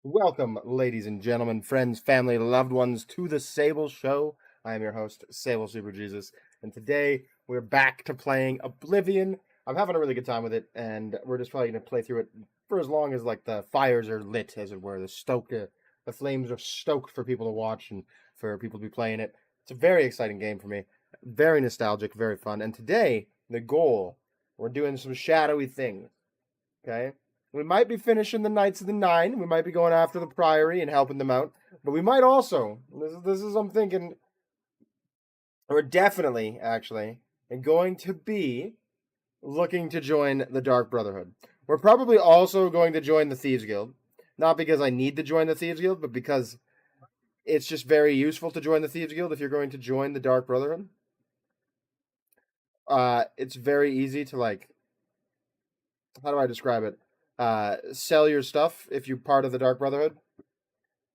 Welcome, ladies and gentlemen, friends, family, loved ones, to the Sable Show. I am your host, Sable Super Jesus, and today we're back to playing Oblivion. I'm having a really good time with it, and we're just probably going to play through it for as long as like the fires are lit, as it were. The flames are stoked for people to watch and for people to be playing it. It's a very exciting game for me, very nostalgic, very fun. And today, the goal, we're doing some shadowy things. Okay. We might be finishing the Knights of the Nine. We might be going after the Priory and helping them out. But we might also, this is I'm thinking, we're definitely, actually, going to be looking to join the Dark Brotherhood. We're probably also going to join the Thieves Guild. Not because I need to join the Thieves Guild, but because it's just very useful to join the Thieves Guild if you're going to join the Dark Brotherhood. It's very easy to, like, how do I describe it? Sell your stuff if you're part of the Dark Brotherhood.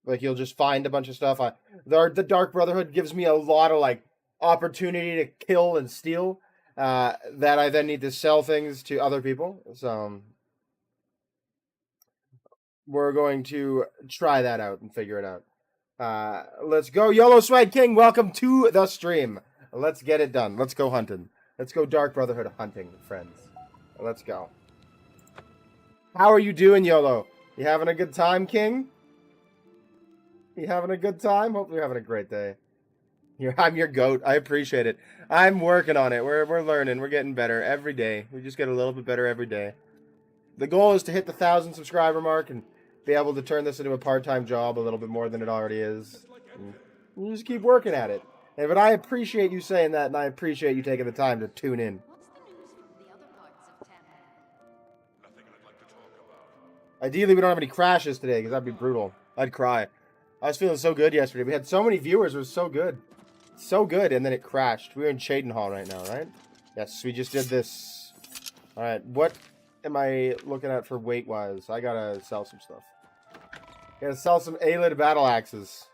Like, you'll just find a bunch of stuff. The Dark Brotherhood gives me a lot of, like, opportunity to kill and steal that I then need to sell things to other people. So we're going to try that out and figure it out. Let's go. YOLO Swag King, welcome to the stream. Let's get it done. Let's go hunting. Let's go Dark Brotherhood hunting, friends. Let's go. How are you doing, YOLO? You having a good time, King? You having a good time? Hope you're having a great day. I'm your goat. I appreciate it. I'm working on it. We're learning. We're getting better every day. We just get a little bit better every day. The goal is to hit the 1,000 subscriber mark and be able to turn this into a part-time job a little bit more than it already is. And you just keep working at it. But I appreciate you saying that, and I appreciate you taking the time to tune in. Ideally, we don't have any crashes today, because that'd be brutal. I'd cry. I was feeling so good yesterday. We had so many viewers. It was so good. So good, and then it crashed. We're in Cherished right now, right? Yes, we just did this. Alright, what am I looking at for weight-wise? I gotta sell some stuff. Gotta sell some Aelid battle axes.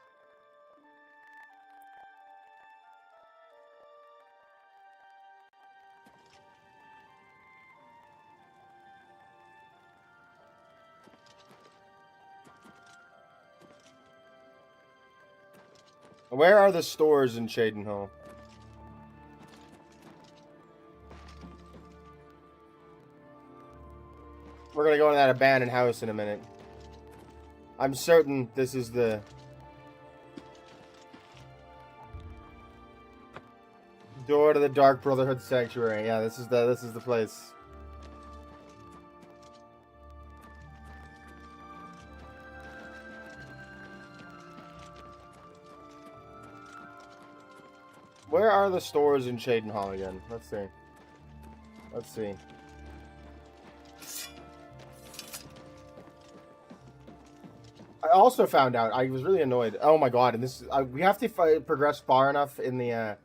Where are the stores in Cherished? We're gonna go in that abandoned house in a minute. I'm certain this is the door to the Dark Brotherhood Sanctuary. Yeah, this is the place. Where are the stores in Cherished again? Let's see. Let's see. I also found out, I was really annoyed. Oh my god, and this we have to progress far enough in the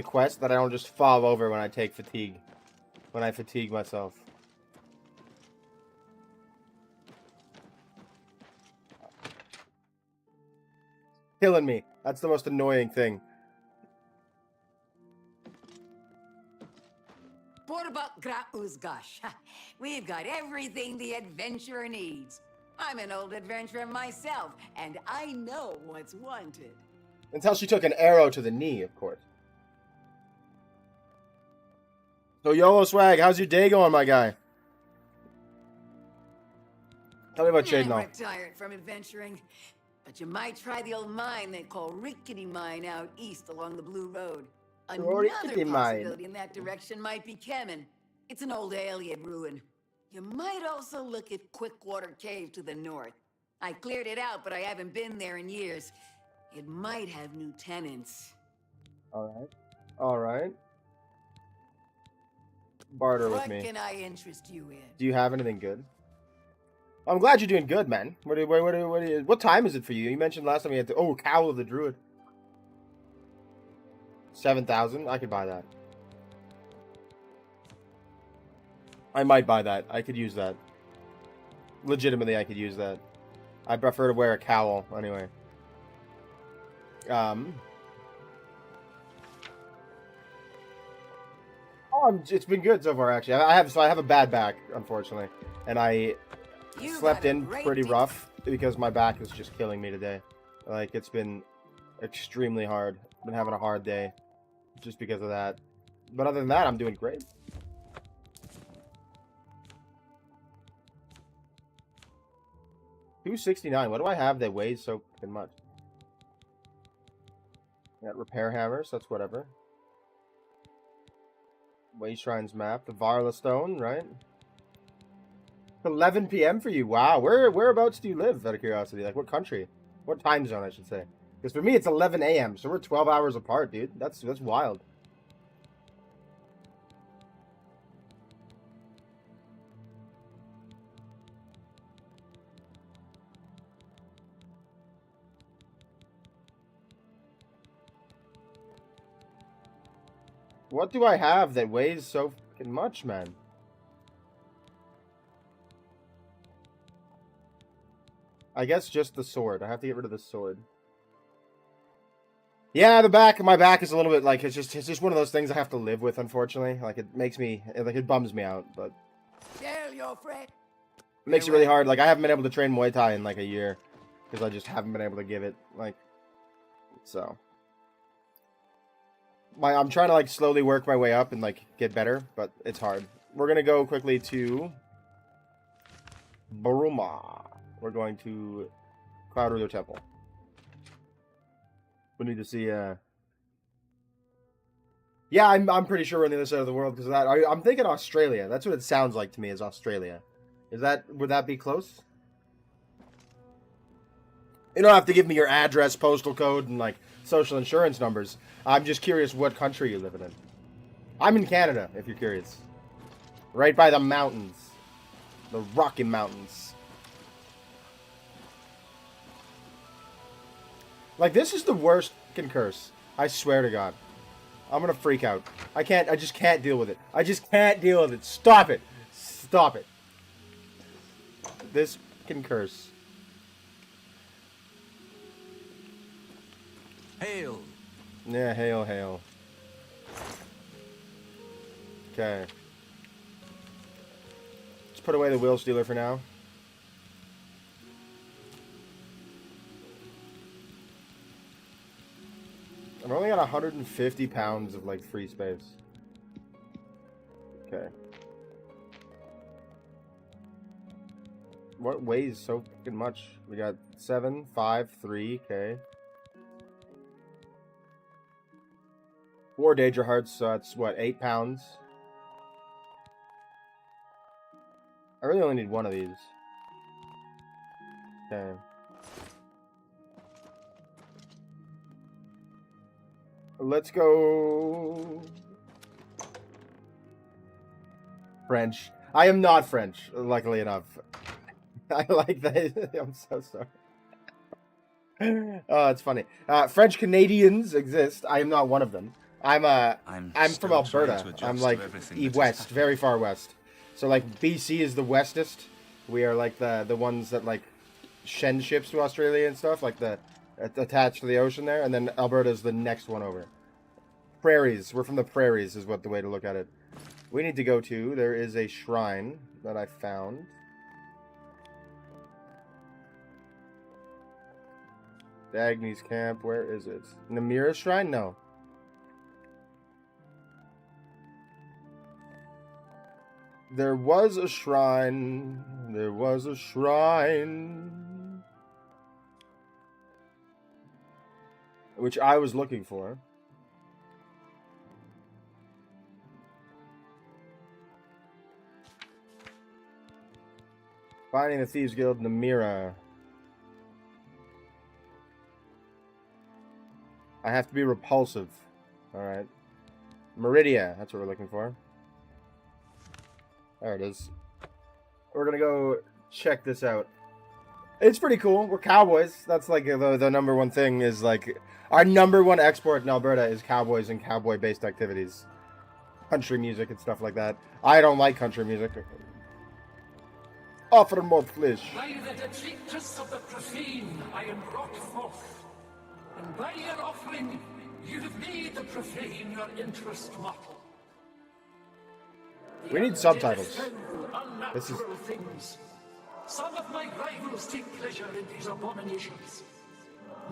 quest that I don't just fall over when I take fatigue. When I fatigue myself. Killing me. That's the most annoying thing. We've got everything the adventurer needs. I'm an old adventurer myself, and I know what's wanted. Until she took an arrow to the knee, of course. So, YOLO Swag, how's your day going, my guy? Tell me about Cherished. I'm retired from adventuring, but you might try the old mine they call Rickety Mine out east along the Blue Road. Another possibility in that direction might be Kemen. It's an old Aelid ruin. You might also look at Quickwater Cave to the north. I cleared it out, but I haven't been there in years. It might have new tenants. Alright. Alright. Barter with me. What can I interest you in? Do you have anything good? I'm glad you're doing good, man. What time is it for you? You mentioned last time you had to... Oh, Cowl of the Druid. 7,000? I could buy that. I might buy that. I could use that. Legitimately, I could use that. I prefer to wear a cowl, anyway. It's been good so far, actually. I have a bad back, unfortunately. And I slept in pretty rough. because my back is just killing me today. Like, it's been extremely hard. Been having a hard day just because of that. But other than that, I'm doing great. $269. What do I have that weighs so fucking much? Got repair hammers. That's whatever. Way Shrines map. The Varla Stone, right? 11 p.m. for you. Wow. Whereabouts do you live, out of curiosity? Like, what country? What time zone, I should say. Because for me, it's 11 a.m., so we're 12 hours apart, dude. That's wild. What do I have that weighs so fucking much, man? I guess just the sword. I have to get rid of the sword. Yeah, my back is a little bit like it's just one of those things I have to live with, unfortunately. Like it makes me it bums me out, but it makes it really hard. Like I haven't been able to train Muay Thai in like a year because I just haven't been able to give it like so. I'm trying to like slowly work my way up and like get better, but it's hard. We're gonna go quickly to Baruma. We're going to Cloud Ruler Temple. We need to see. Yeah, I'm pretty sure we're on the other side of the world because of that. I'm thinking Australia. That's what it sounds like to me. Is Australia? Would that be close? You don't have to give me your address, postal code, and like social insurance numbers. I'm just curious what country you're living in. I'm in Canada, if you're curious. Right by the mountains. The Rocky Mountains. Like, this is the worst fucking curse. I swear to God. I'm gonna freak out. I just can't deal with it. I just can't deal with it. Stop it. Stop it. This fucking curse. Hail. Yeah, hail, hail. Okay. Let's put away the Wheel Stealer for now. I've only got 150 pounds of, like, free space. Okay. What weighs so fucking much? We got 7, 5, 3, okay. 4 Daedra Hearts, so that's, what, 8 pounds? I really only need one of these. Okay. Let's go... French. I am not French, luckily enough. I like that. I'm so sorry. Oh, it's funny. French Canadians exist. I am not one of them. I'm from Alberta. I'm like west, very far west. So like BC is the westest. We are like the ones that like send ships to Australia and stuff, like the attached to the ocean there, and then Alberta is the next one over. Prairies. We're from the prairies is what the way to look at it. We need to go to. There is a shrine that I found. Dagny's camp. Where is it? Namira's shrine? No. There was a shrine. There was a shrine. Which I was looking for. Finding the Thieves Guild, Namira. I have to be repulsive. Alright. Meridia, that's what we're looking for. There it is. We're gonna go check this out. It's pretty cool. We're cowboys. That's like the number one thing is like... Our number one export in Alberta is cowboys and cowboy-based activities. Country music and stuff like that. I don't like country music. Offer more flesh. By the detritus of the profane, I am brought forth. And by your offering, you have made the profane your interest mortal. We need subtitles. This is... Things, Some of my rivals take pleasure in these abominations.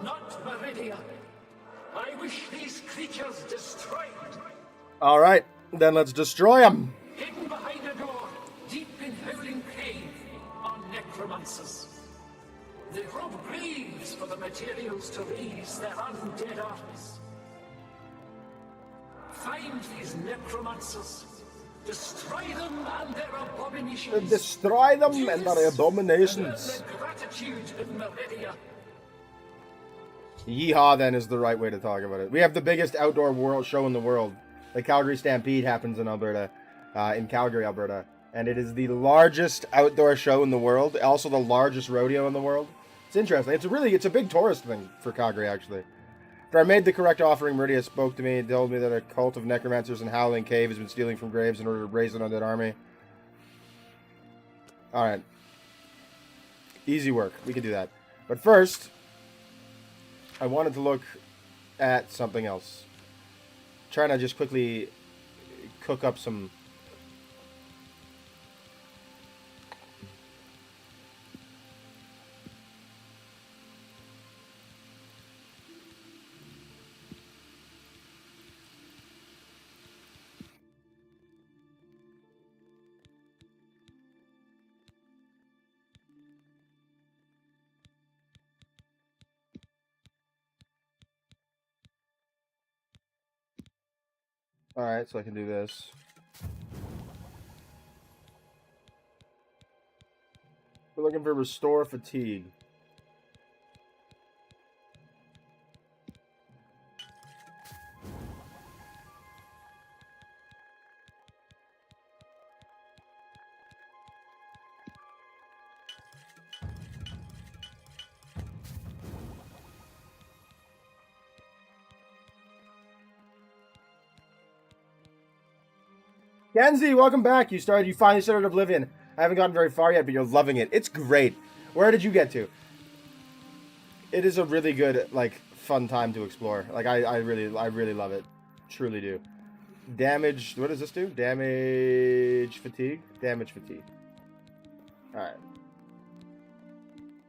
Not Meridia. I wish these creatures destroyed. All right, then let's destroy them. Hidden behind a door, deep in howling cave, are necromancers. They rob graves for the materials to raise their undead armies. Find these necromancers. Destroy them and their abominations. Destroy them and their abominations. The gratitude in Meridia. Yeehaw, then, is the right way to talk about it. We have the biggest outdoor world show in the world. The Calgary Stampede happens in Alberta, in Calgary, Alberta. And it is the largest outdoor show in the world. Also the largest rodeo in the world. It's interesting. It's a big tourist thing for Calgary, actually. After I made the correct offering, Meridia spoke to me and told me that a cult of necromancers in Howling Cave has been stealing from graves in order to raise an undead army. Alright. Easy work. We can do that. But first, I wanted to look at something else. Trying to just quickly cook up some... Alright, so I can do this. We're looking for restore fatigue. Kenzie, welcome back. You finally started Oblivion. I haven't gotten very far yet, but you're loving it. It's great. Where did you get to? It is a really good, like, fun time to explore. Like, I really love it. Truly do. Damage, what does this do? Damage fatigue? Damage fatigue. Alright.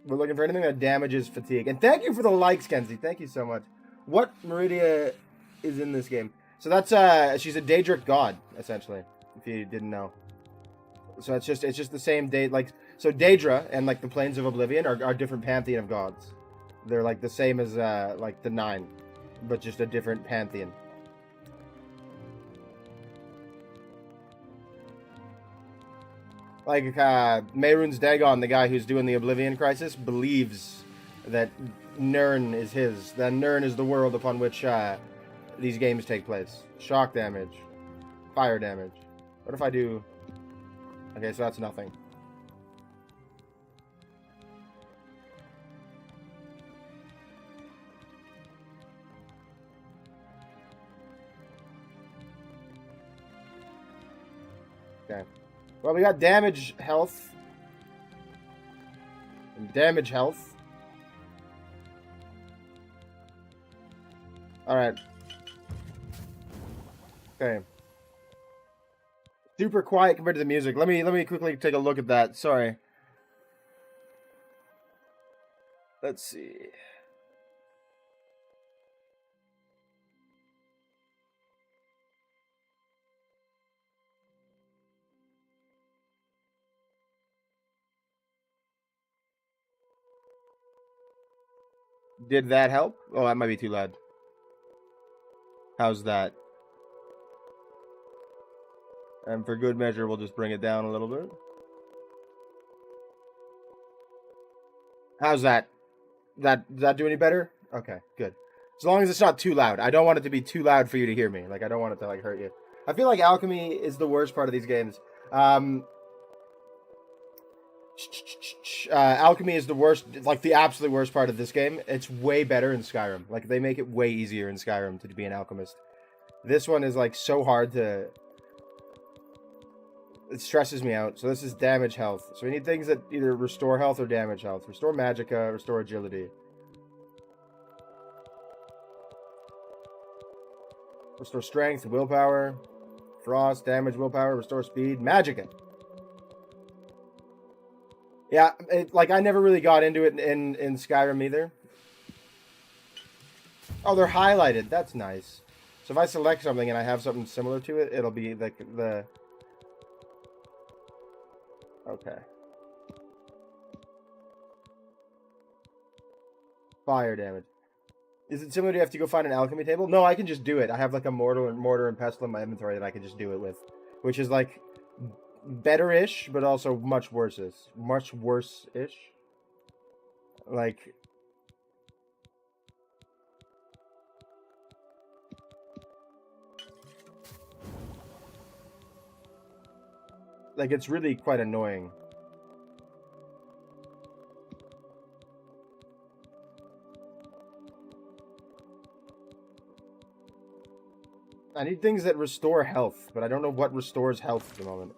We're looking for anything that damages fatigue. And thank you for the likes, Kenzie. Thank you so much. What Meridia is in this game? So that's, she's a Daedric god, essentially. If you didn't know. So it's just the same day, like, so Daedra and, like, the Plains of Oblivion are different pantheon of gods. They're, like, the same as, like, the 9, but just a different pantheon. Like, Mehrunes Dagon, the guy who's doing the Oblivion Crisis, believes that Nirn is his. That Nirn is the world upon which, these games take place. Shock damage. Fire damage. What if I do... Okay, so that's nothing. Okay. Well, we got damage health. And damage health. Alright. Okay. Super quiet compared to the music. Let me quickly take a look at that. Sorry. Let's see. Did that help? Oh, that might be too loud. How's that? And for good measure, we'll just bring it down a little bit. How's that? Does that do any better? Okay, good. As long as it's not too loud. I don't want it to be too loud for you to hear me. Like, I don't want it to, like, hurt you. I feel like alchemy is the worst part of these games. Alchemy is the worst, like, the absolute worst part of this game. It's way better in Skyrim. Like, they make it way easier in Skyrim to be an alchemist. This one is, like, so hard to... It stresses me out. So this is damage health. So we need things that either restore health or damage health. Restore magicka, restore agility. Restore strength, willpower. Frost, damage, willpower, restore speed, magicka. Yeah, like I never really got into it in Skyrim either. Oh, they're highlighted. That's nice. So if I select something and I have something similar to it, it'll be like the... Okay. Fire damage. Is it similar to you have to go find an alchemy table? No, I can just do it. I have like a mortar and pestle in my inventory that I can just do it with. Which is like better-ish, but also much worse-ish. Much worse-ish. Like... Like, it's really quite annoying. I need things that restore health, but I don't know what restores health at the moment.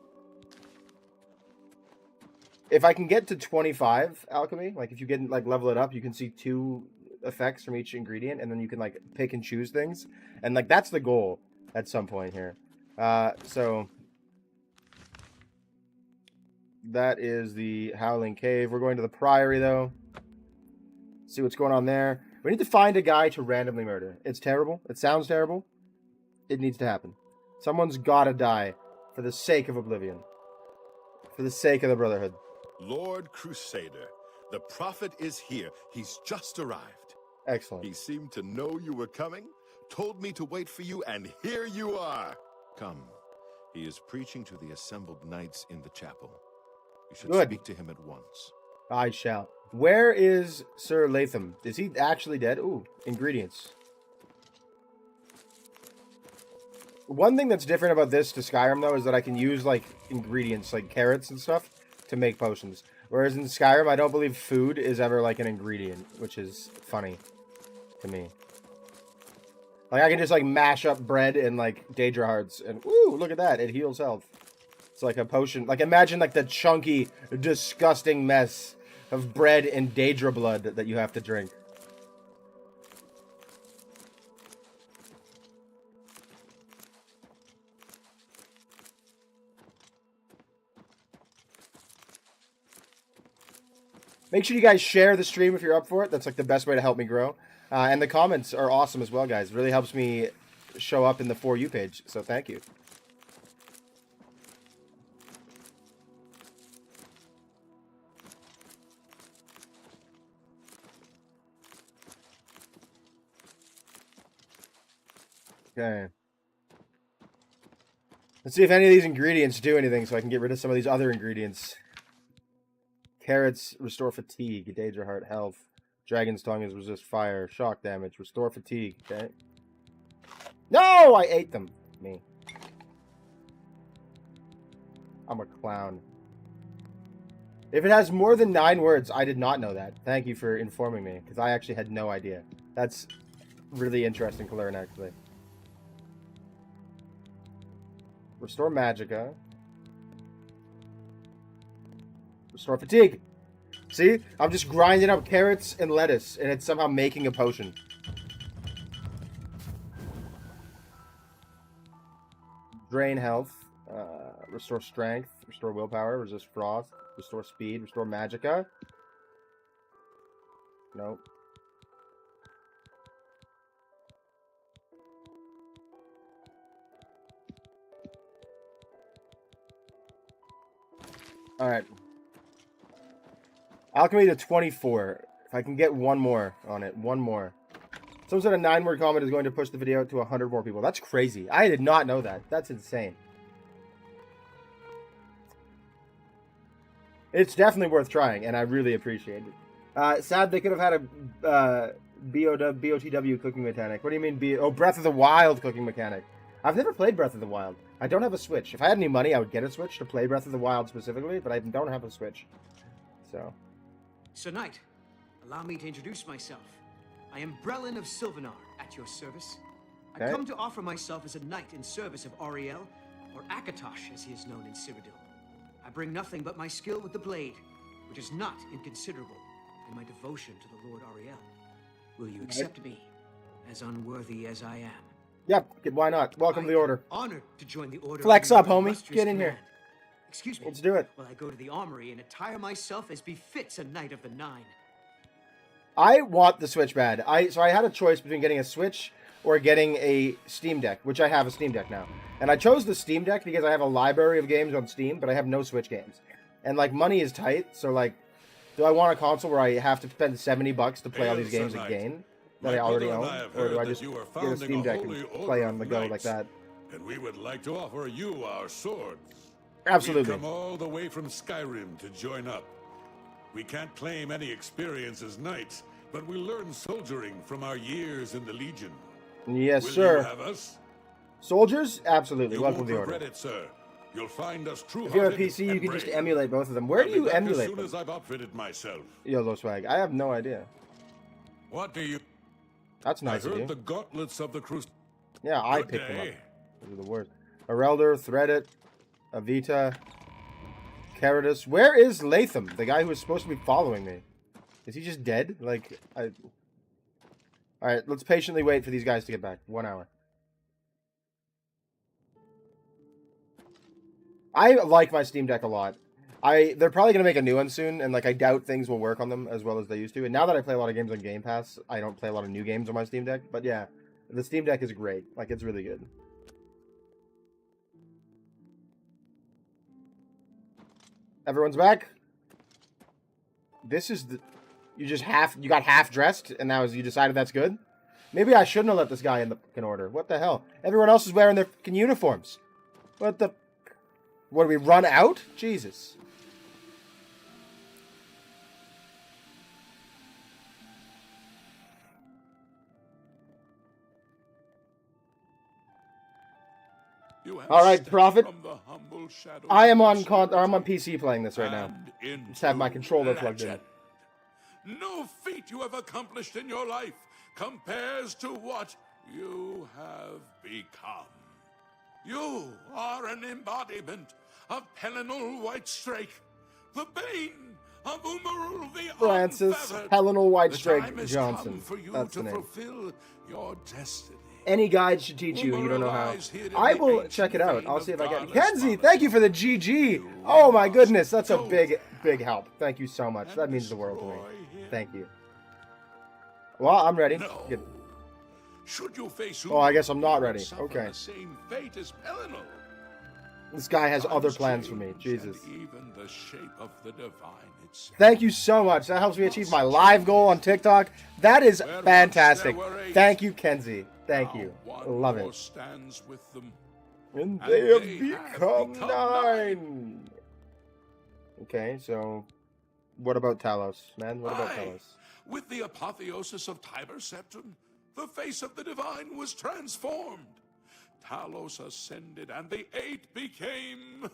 If I can get to 25 alchemy, like if you get like level it up, you can see 2 effects from each ingredient, and then you can like pick and choose things. And like that's the goal at some point here. So that is the Howling Cave. We're going to the Priory, though. See what's going on there. We need to find a guy to randomly murder. It's terrible. It sounds terrible. It needs to happen. Someone's gotta die for the sake of Oblivion. For the sake of the Brotherhood. Lord Crusader, the prophet is here. He's just arrived. Excellent. He seemed to know you were coming, told me to wait for you, and here you are. Come. He is preaching to the assembled knights in the chapel. You should speak to him at once. I shall. Where is Sir Latham? Is he actually dead? Ooh, ingredients. One thing that's different about this to Skyrim, though, is that I can use, like, ingredients, like carrots and stuff, to make potions. Whereas in Skyrim, I don't believe food is ever, like, an ingredient, which is funny to me. Like, I can just, like, mash up bread and, like, Daedra hearts, and, woo, look at that, it heals health. It's like a potion. Like, imagine, like, the chunky, disgusting mess of bread and Daedra blood that you have to drink. Make sure you guys share the stream if you're up for it. That's, like, the best way to help me grow. And the comments are awesome as well, guys. It really helps me show up in the For You page, so thank you. Okay. Let's see if any of these ingredients do anything so I can get rid of some of these other ingredients. Carrots restore fatigue. Daedra heart health. Dragon's tongue is resist fire. Shock damage. Restore fatigue. Okay. No! I ate them. Me. I'm a clown. If it has more than 9 words, I did not know that. Thank you for informing me, because I actually had no idea. That's really interesting to learn, actually. Restore Magicka. Restore Fatigue. See? I'm just grinding up carrots and lettuce, and it's somehow making a potion. Drain health. Restore strength. Restore willpower. Resist frost. Restore speed. Restore Magicka. Nope. Alright. Alchemy to 24. If I can get one more on it. One more. Some sort of 9-word comment is going to push the video to 100 more people. That's crazy. I did not know that. That's insane. It's definitely worth trying, and I really appreciate it. Sad they could have had a BOTW cooking mechanic. What do you mean? Oh, Breath of the Wild cooking mechanic. I've never played Breath of the Wild. I don't have a Switch. If I had any money, I would get a Switch to play Breath of the Wild specifically, but I don't have a Switch. So. Sir Knight, allow me to introduce myself. I am Brelin of Sylvanar, at your service. Okay. I come to offer myself as a knight in service of Ariel, or Akatosh as he is known in Cyrodiil. I bring nothing but my skill with the blade, which is not inconsiderable, and my devotion to the Lord Ariel. Will you accept me, as unworthy as I am? Yep, why not? Welcome to the Order. Honored to join the Order. Flex up, homie. Get in here. Excuse me. Let's do it. Well, I go to the armory and attire myself as befits a Knight of the Nine. I want the Switch bad. So I had a choice between getting a Switch or getting a Steam Deck, which I have a Steam Deck now. And I chose the Steam Deck because I have a library of games on Steam, but I have no Switch games. And, like, money is tight, so, like, do I want a console where I have to spend $70 to play all these games again that I already own? Or do I just get a Steam Deck and play on the go like that? And we would like to offer you our swords. Absolutely. We've come all the way from Skyrim to join up. We can't claim any experience as knights, but we learn soldiering from our years in the Legion. Yes, Will sir. You have us? Soldiers? Absolutely. You Welcome won't to the regret order. it, sir. You'll find us true. If you're a PC, you can just emulate both of them. Where do you emulate as soon them? as I've outfitted myself. YOLO swag. I have no idea. What do you? That's nice I of heard you. the gauntlets of the Crusade. Yeah, I picked them up. Those are the worst. Arelder, Threadit, Avita, Caritas. Where is Latham, the guy who was supposed to be following me? Is he just dead? Like, Alright, let's patiently wait for these guys to get back. 1 hour. I like my Steam Deck a lot. They're probably going to make a new one soon, and, like, I doubt things will work on them as well as they used to. And now that I play a lot of games on Game Pass, I don't play a lot of new games on my Steam Deck. But, yeah, the Steam Deck is great. Like, it's really good. Everyone's back. This is the... You got half dressed, and you decided that's good? Maybe I shouldn't have let this guy in the fucking order. What the hell? Everyone else is wearing their fucking uniforms. What the... What, do we run out? Jesus. All right, Prophet. I'm on PC playing this right now. Just have my controller plugged in. No feat you have accomplished in your life compares to what you have become. You are an embodiment of Pelinal Whitestrake, the bane of Umarul the Francis Unfeathered. Pelinal Whitestrake The time has Johnson. come for you That's to the name. fulfill your destiny. Any guide should teach you, and you don't know how. I will check it out. I'll see if I can. Kenzie, thank you for the GG. Oh my goodness, that's a big, big help. Thank you so much. That means the world to me. Thank you. Well, I'm ready. No. Good. Should you face Oh, I guess I'm not ready. suffer Okay. the same fate as Pelinal. This guy has Times other plans for me. change, Jesus. and even the shape of the divine itself. Thank you so much. That helps me achieve my live goal on TikTok. That is Where once fantastic. there were 8, Thank you, Kenzie. Thank now you. one Love more it. stands with them. And And they have they become become 9. Okay, so what about Talos, man? What about Aye. Talos? With the apotheosis of Tiber Septim, the face of the divine was transformed. Talos ascended, and the 8 became.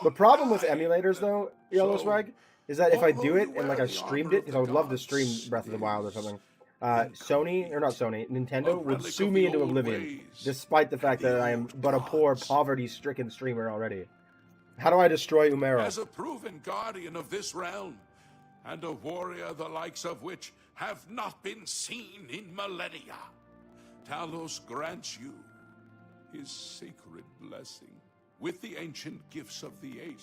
The problem with emulators, though, Yellow So, Swag, is that if I do although it you and like wear I the streamed armor it, of because the I would love to gods, stream Breath of the Wild or is something. incomplete, Sony, or not Sony, Nintendo a would relic sue of me the into old oblivion, ways, despite the fact the that I am old but a poor, gods. poverty-stricken streamer already. How do I destroy Umero? As a proven guardian of this realm, and a warrior the likes of which have not been seen in millennia, Talos grants you his sacred blessing with the ancient gifts of the 8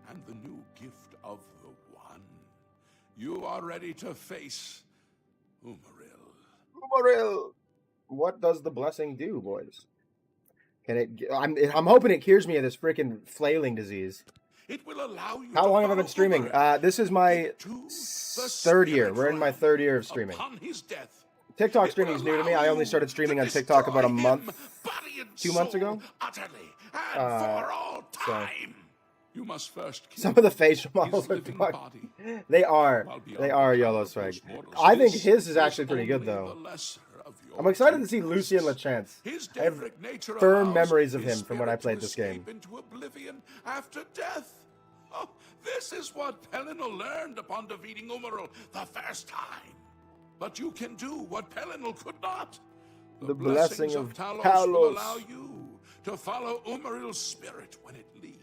and the new gift of the 1. You are ready to face Umaril. Umoril! What does the blessing do, boys? Can it? I'm hoping it cures me of this freaking flailing disease. It will allow you How to long have I been follow streaming? Umaril this is my into the third year. spirit We're in my realm. third year of streaming. Upon his death, TikTok it streaming will is new to me. allow I only you started streaming to on TikTok about a destroy month, him, body and 2 months soul, ago. utterly and Uh, for all so- time. You must first kill Some of the facial his models are living dark. body. They are. While beyond They the are power Yellow of Swag. those mortals, I think this his is actually pretty good, only though. the lesser of your I'm excited to see two Lucy and beasts. LeChance. His I have daedric nature firm allows memories of his him from when I spirit played to this game. escape into oblivion after death. Oh, this is what Pelinal learned upon defeating Umaril the first time. But you can do what Pelinal could not. The blessings blessing of Talos Talos. will allow you to follow Umaril's spirit when it leaves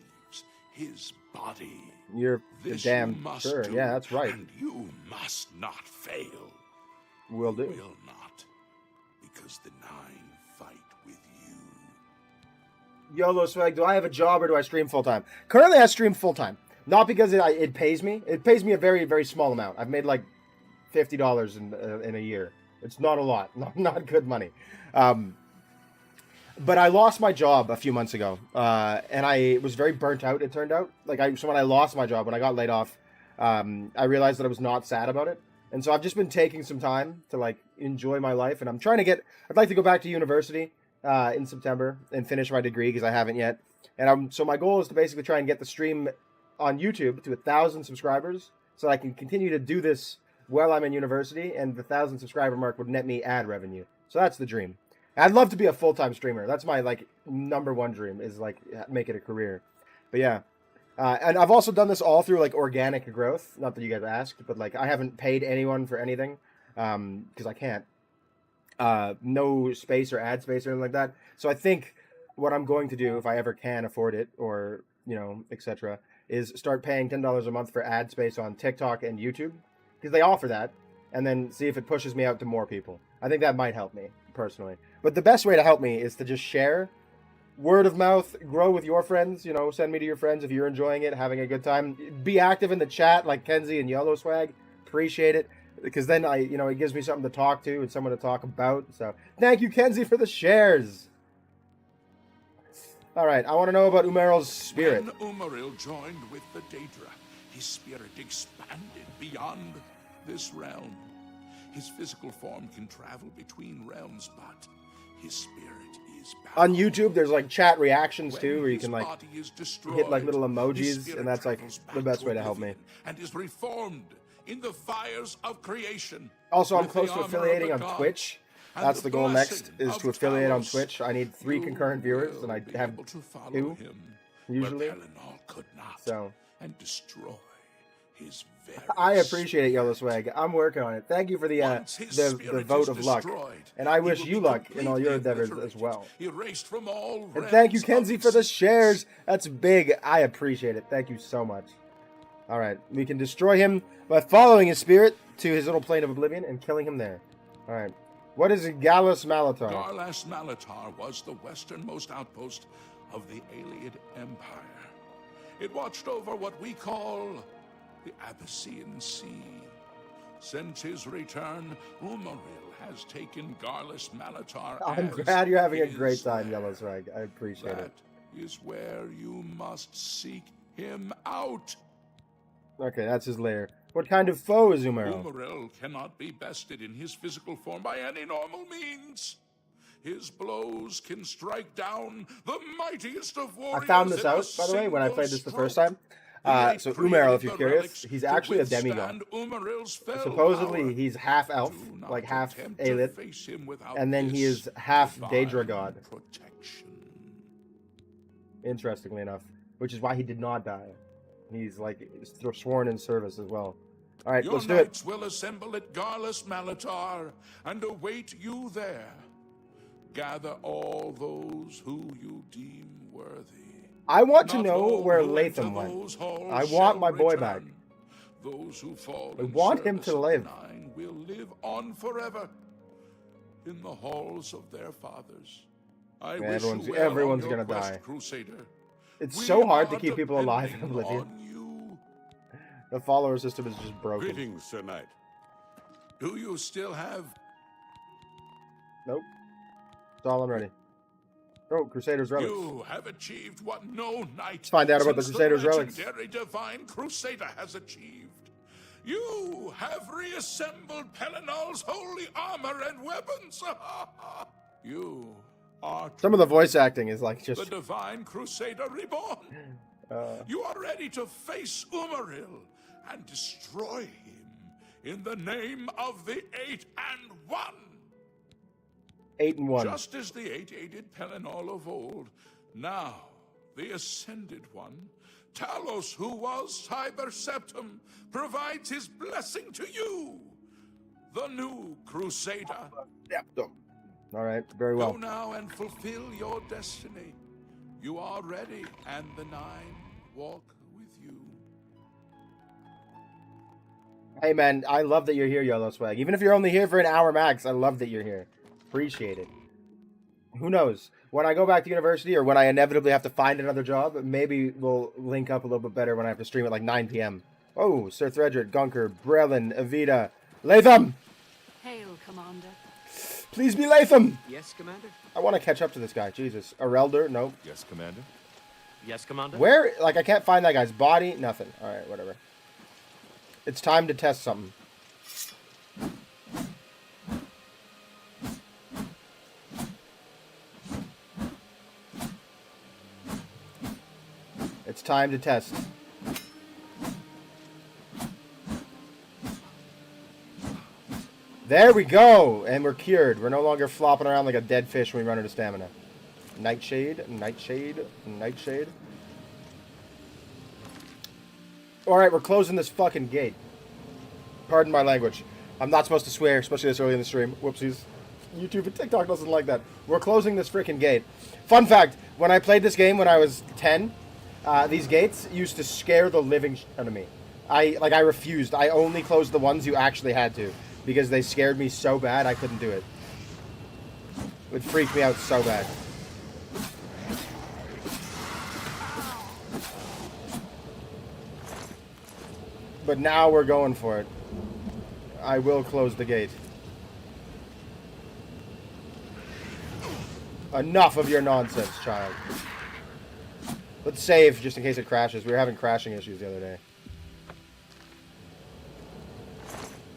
his body. You're This damn you must sure. do, Yeah, that's right. And you must not fail. Will do. Will not, because the 9 fight with you. YOLO Swag, do I have a job or do I stream full-time? Currently, I stream full-time. Not because it pays me. It pays me a very, very small amount. I've made like $50 in a year. It's not a lot. Not good money. But I lost my job a few months ago. And I was very burnt out, it turned out. So when I lost my job, when I got laid off, I realized that I was not sad about it. And so I've just been taking some time to like enjoy my life. And I'm trying to I'd like to go back to university in September and finish my degree because I haven't yet. And so my goal is to basically try and get the stream on YouTube to 1,000 subscribers so I can continue to do this while I'm in university, and the 1,000 subscriber mark would net me ad revenue. So that's the dream. I'd love to be a full-time streamer. That's my like number one dream, is like make it a career. But yeah. And I've also done this all through like organic growth. Not that you guys asked, but like I haven't paid anyone for anything because I can't. No space or ad space or anything like that. So I think what I'm going to do, if I ever can afford it, or etc., is start paying $10 a month for ad space on TikTok and YouTube because they offer that, and then see if it pushes me out to more people. I think that might help me personally. But the best way to help me is to just share. Word of mouth, grow with your friends, send me to your friends if you're enjoying it, having a good time. Be active in the chat like Kenzie and Yellow Swag. Appreciate it. Because then it gives me something to talk to and someone to talk about. So thank you, Kenzie, for the shares. All right, I want to know about Umaril's spirit. When Umaril joined with the Daedra, his spirit expanded beyond this realm. His physical form can travel between realms, but his spirit is bound. On YouTube, there's like chat reactions too, where you can like hit like little emojis, and that's like the best way to help me. And is reformed in the fires of creation. Also, I'm close to affiliating on Twitch. That's the goal next, is to affiliate on Twitch. I need 3 concurrent viewers, and I have 2, usually. So, and destroy his very I appreciate it, Yellow Swag. I'm working on it. Thank you for the vote of luck. And I wish you luck in all your endeavors as well. And thank you, Kenzie, for the shares. That's big. I appreciate it. Thank you so much. All right, we can destroy him by following his spirit to his little plane of oblivion and killing him there. All right. What is Gallus Malatar? Garlas Malatar was the westernmost outpost of the Ayleid Empire. It watched over what we call the Abyssinian Sea. Since his return, Umaril has taken Garlas Malatar. I'm glad you're having a great time, Yellow Swag. I appreciate it. That is where you must seek him out. Okay, that's his lair. What kind of foe is Umaril? Umaril cannot be bested in his physical form by any normal means. His blows can strike down the mightiest of warriors. I found this out, by the way, when I played this the first time. So Umaril, if you're curious, he's actually a demigod. Supposedly, he's half elf, like half Ayleid, and then he is half Daedra god. Interestingly enough, which is why he did not die. He's like sworn in service as well. All right, let's do it. Your knights will assemble at Garlas Malatar and await you there. Gather all those who you deem worthy. I want to know where Latham went. I want my boy back. Those who fall I want him to live. Will live on forever in the halls of their fathers. Everyone's gonna die. Crusader. It's so hard to keep people alive in Oblivion. The follower system is just broken. Greetings, Sir Knight. Do you still have... Nope. That's all I'm ready. Oh, Crusader's Relics. You have achieved what no knight... Let's find out about the Crusader's Relics. ...legendary divine Crusader has achieved. You have reassembled Pelinal's holy armor and weapons. You are... Some of the voice acting is like just... the divine Crusader reborn. You are ready to face Umaril and destroy him in the name of the 8 and 1. 8 and 1. Just as the 8 aided Pelinal of old, now the Ascended One, Talos, who was Cyber Septum, provides his blessing to you, the new Crusader. Septum. All right, very well. Go now and fulfill your destiny. You are ready, and the 9 walk with you. Hey, man, I love that you're here, Yellow Swag. Even if you're only here for an hour max, I love that you're here. Appreciate it. Who knows? When I go back to university or when I inevitably have to find another job, maybe we'll link up a little bit better when I have to stream at like 9 p.m. Oh, Sir Thredred, Gunker, Brelin, Evita, Latham! Hail, Commander. Please be Latham! Yes, Commander? I want to catch up to this guy. Jesus. Arelder? Nope. Yes, Commander. Yes, Commander? Where? Like, I can't find that guy's body. Nothing. Alright, whatever. It's time to test something. It's time to test. There we go! And we're cured. We're no longer flopping around like a dead fish when we run out of stamina. Nightshade, Nightshade, Nightshade. Alright, we're closing this fucking gate. Pardon my language. I'm not supposed to swear, especially this early in the stream. Whoopsies. YouTube and TikTok doesn't like that. We're closing this freaking gate. Fun fact, when I played this game when I was 10, these gates used to scare the living out of me. I refused. I only closed the ones you actually had to. Because they scared me so bad, I couldn't do it. It would freak me out so bad. But now we're going for it. I will close the gate. Enough of your nonsense, child. Let's save just in case it crashes. We were having crashing issues the other day.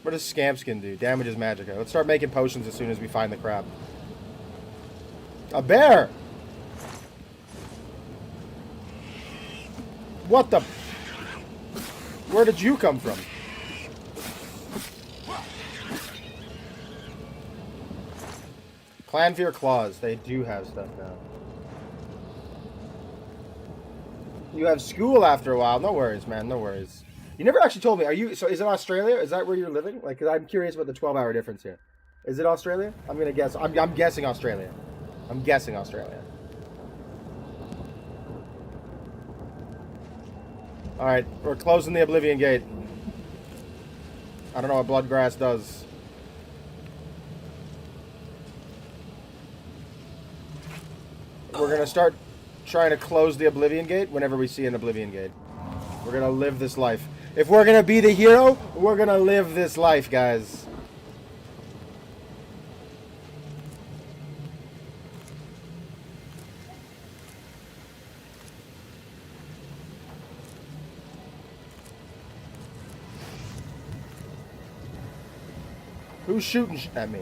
What does Scamp Skin do? Damages Magicka. Let's start making potions as soon as we find the crap. A bear! What the... Where did you come from? Clanfear Claws. They do have stuff now. You have school after a while. No worries, man. No worries. You never actually told me. Are you? So is it Australia? Is that where you're living? Like, 'cause I'm curious about the 12-hour difference here. Is it Australia? I'm gonna guess. I'm guessing Australia. I'm guessing Australia. All right, we're closing the Oblivion Gate. I don't know what Bloodgrass does. We're gonna start trying to close the Oblivion Gate whenever we see an Oblivion Gate. We're gonna live this life. If we're gonna be the hero, we're gonna live this life, guys. Who's shooting at me?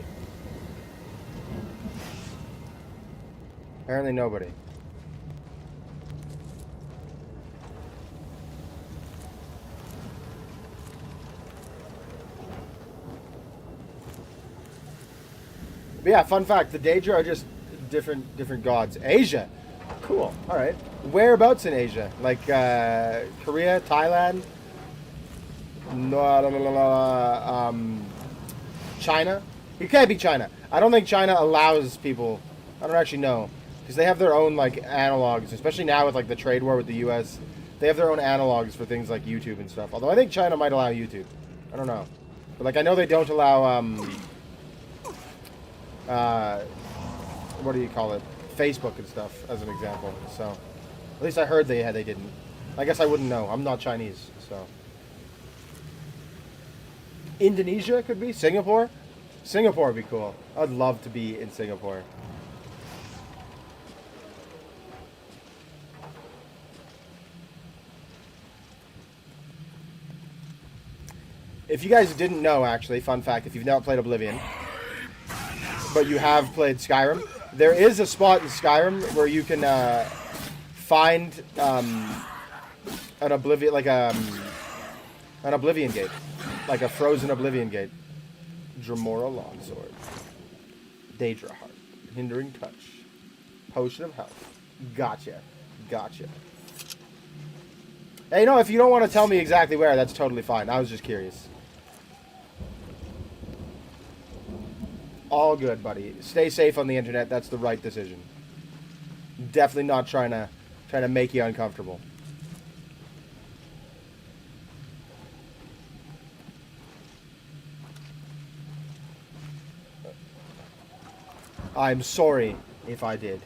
Apparently nobody. But yeah, fun fact, the Daedra are just different gods. Asia. Cool. Alright. Whereabouts in Asia? Like Korea, Thailand? China? It can't be China. I don't think China allows people... I don't actually know. Because they have their own, like, analogs. Especially now with, like, the trade war with the U.S. They have their own analogs for things like YouTube and stuff. Although I think China might allow YouTube. I don't know. But, like, I know they don't allow, what do you call it? Facebook and stuff, as an example. So, at least I heard they didn't. I guess I wouldn't know. I'm not Chinese, so... Indonesia could be? Singapore? Singapore would be cool. I'd love to be in Singapore. If you guys didn't know, actually, fun fact, if you've never played Oblivion, but you have played Skyrim, there is a spot in Skyrim where you can find an Oblivion, like an Oblivion Gate. Like a frozen Oblivion Gate. Dremora Longsword. Daedra Heart. Hindering Touch. Potion of Health. Gotcha. Gotcha. Hey, if you don't want to tell me exactly where, that's totally fine. I was just curious. All good, buddy. Stay safe on the internet. That's the right decision. Definitely not trying to make you uncomfortable. I'm sorry. If I did.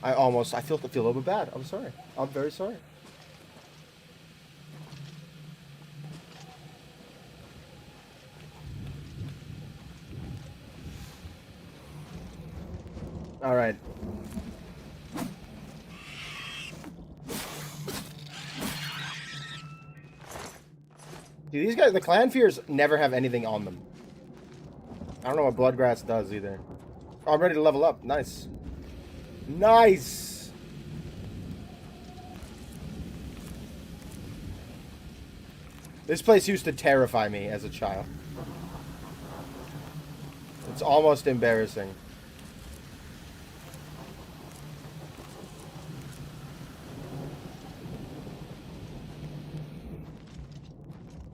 I feel a little bit bad. I'm sorry. I'm very sorry. All right. Dude, these guys, the clan fears never have anything on them. I don't know what Bloodgrass does either. Oh, I'm ready to level up. Nice. Nice! This place used to terrify me as a child. It's almost embarrassing.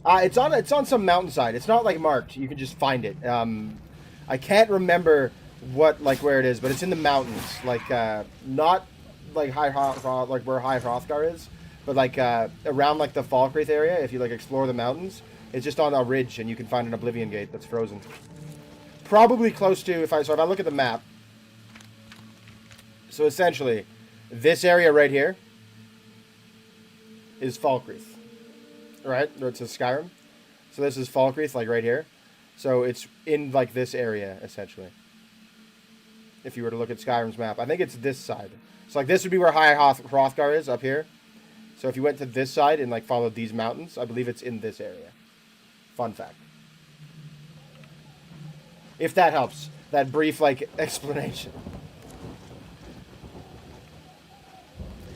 It's on some mountainside. It's not like marked. You can just find it. I can't remember where it is, but it's in the mountains. Not like like where High Hrothgar is, but around the Falkreath area. If you explore the mountains, it's just on a ridge, and you can find an Oblivion gate that's frozen. Probably close to if I look at the map. So essentially, this area right here is Falkreath. Right? It's a Skyrim. So this is Falkreath, right here. So it's in, this area, essentially. If you were to look at Skyrim's map. I think it's this side. So, this would be where High Hrothgar is, up here. So if you went to this side and, followed these mountains, I believe it's in this area. Fun fact. If that helps. That brief, explanation.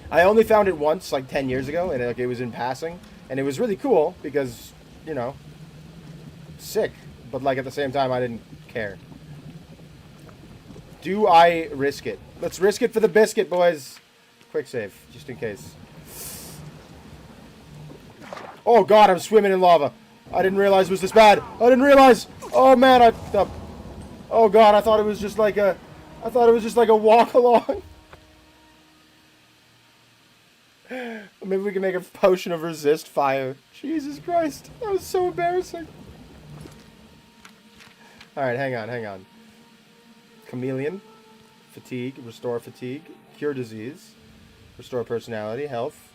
I only found it once, 10 years ago, and, it was in passing. And it was really cool because, sick. But, at the same time, I didn't care. Do I risk it? Let's risk it for the biscuit, boys. Quick save, just in case. Oh, God, I'm swimming in lava. I didn't realize it was this bad. I didn't realize. Oh, man, oh, God, I thought it was just like a walk along. Maybe we can make a potion of resist fire. Jesus Christ. That was so embarrassing. Alright, hang on. Chameleon. Fatigue. Restore fatigue. Cure disease. Restore personality. Health.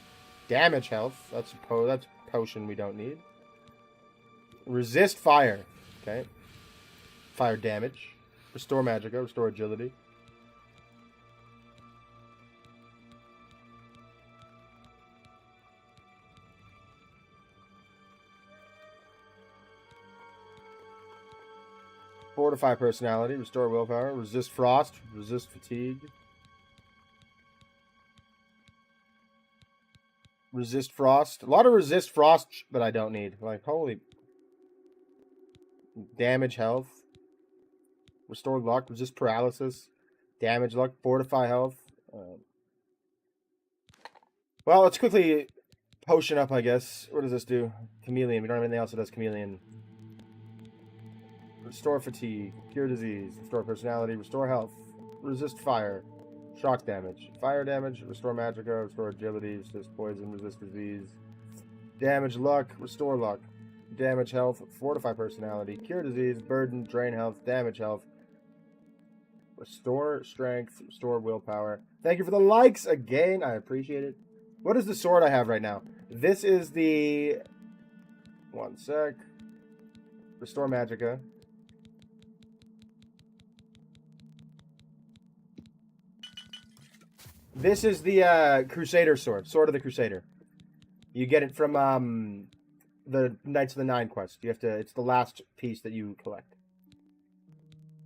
Damage health. That's potion we don't need. Resist fire. Okay. Fire damage. Restore magicka. Restore agility. Fortify personality, restore willpower, resist frost, resist fatigue. Resist frost. A lot of resist frost that I don't need. Holy. Damage health. Restore luck, resist paralysis. Damage luck, fortify health. Well, let's quickly potion up, I guess. What does this do? Chameleon. We don't have anything else that does chameleon. Restore fatigue, cure disease, restore personality, restore health, resist fire, shock damage, fire damage, restore magicka, restore agility, resist poison, resist disease, damage luck, restore luck, damage health, fortify personality, cure disease, burden, drain health, damage health, restore strength, restore willpower. Thank you for the likes again, I appreciate it. What is the sword I have right now? This is the... One sec. Restore magicka. This is the Crusader sword. Sword of the Crusader. You get it from the Knights of the Nine quest. You have to. It's the last piece that you collect.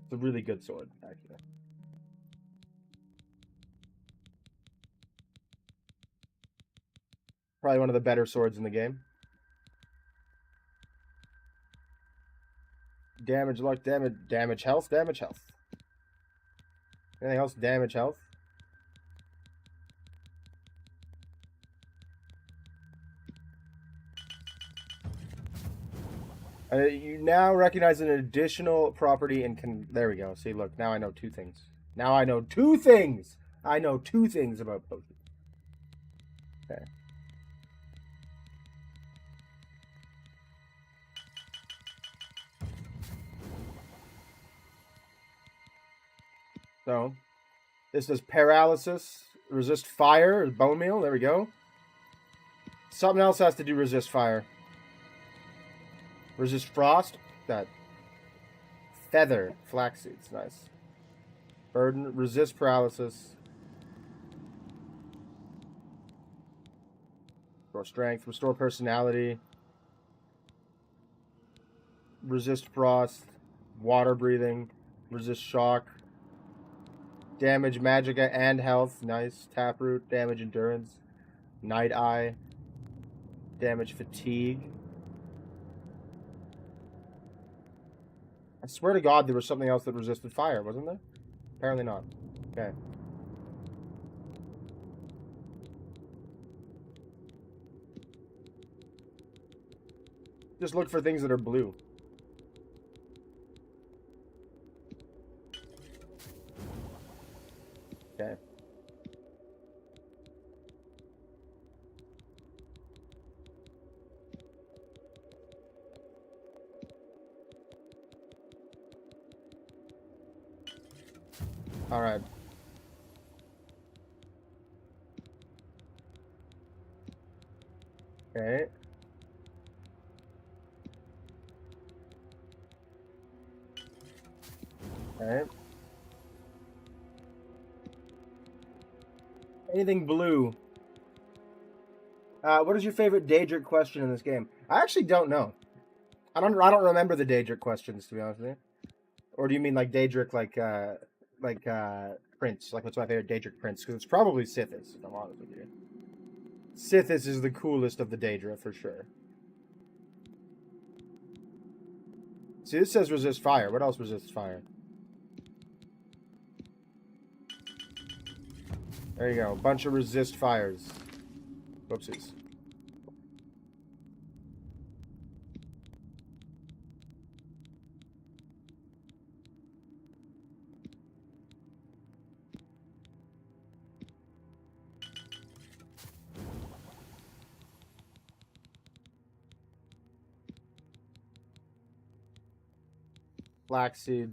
It's a really good sword, actually. Probably one of the better swords in the game. Damage luck, damage health, damage health. Anything else? Damage health. You now recognize an additional property and can... There we go. See, look. Now I know two things. Now I know two things! I know two things about potions. Okay. So, this is paralysis, resist fire, bone meal. There we go. Something else has to do resist fire. Resist frost. That feather, flax seeds, nice. Burden, resist paralysis. Restore strength, restore personality. Resist frost, water breathing, resist shock. Damage magicka and health, nice. Taproot, damage endurance. Night eye, damage fatigue. I swear to God there was something else that resisted fire, wasn't there? Apparently not. Okay. Just look for things that are blue. Okay. All right. Okay. Okay. Anything blue? What is your favorite Daedric question in this game? I actually don't know. I don't remember the Daedric questions, to be honest with you. Or do you mean like Daedric like Prince? Like, what's my favorite Daedric Prince? Because it's probably Sithis, if I'm honest with you. Sithis is the coolest of the Daedra, for sure. See, this says resist fire. What else resists fire? There you go. A bunch of resist fires. Whoopsies. Flaxseed.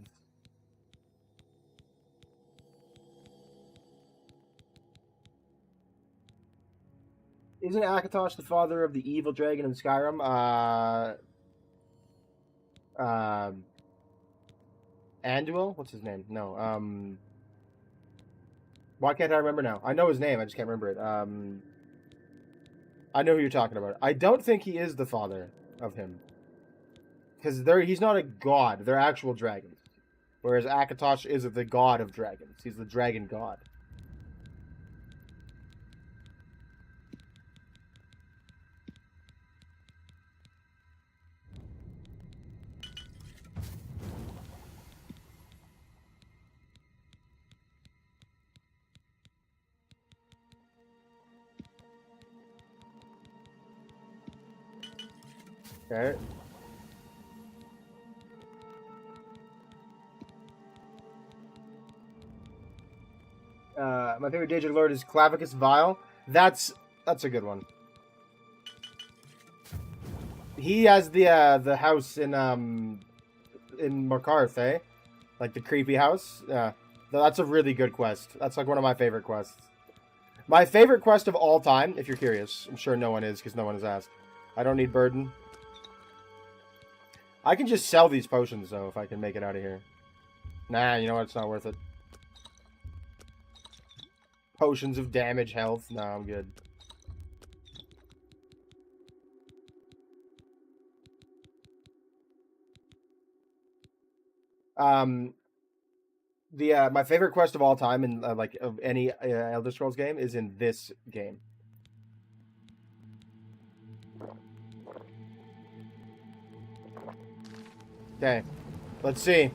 Isn't Akatosh the father of the evil dragon in Skyrim? Anduil? What's his name? No. Why can't I remember now? I know his name, I just can't remember it. I know who you're talking about. I don't think he is the father of him. Because he's not a god. They're actual dragons. Whereas Akatosh is the god of dragons. He's the dragon god. Okay. My favorite Daedric Lord is Clavicus Vile. That's a good one. He has the house in Markarth, eh? Like the creepy house. Yeah, that's a really good quest. That's like one of my favorite quests. My favorite quest of all time, if you're curious. I'm sure no one is, because no one has asked. I don't need burden. I can just sell these potions, though, if I can make it out of here. Nah, you know what? It's not worth it. Potions of damage, health. Nah, I'm good. My favorite quest of all time in like of any Elder Scrolls game is in this game. Okay, let's see.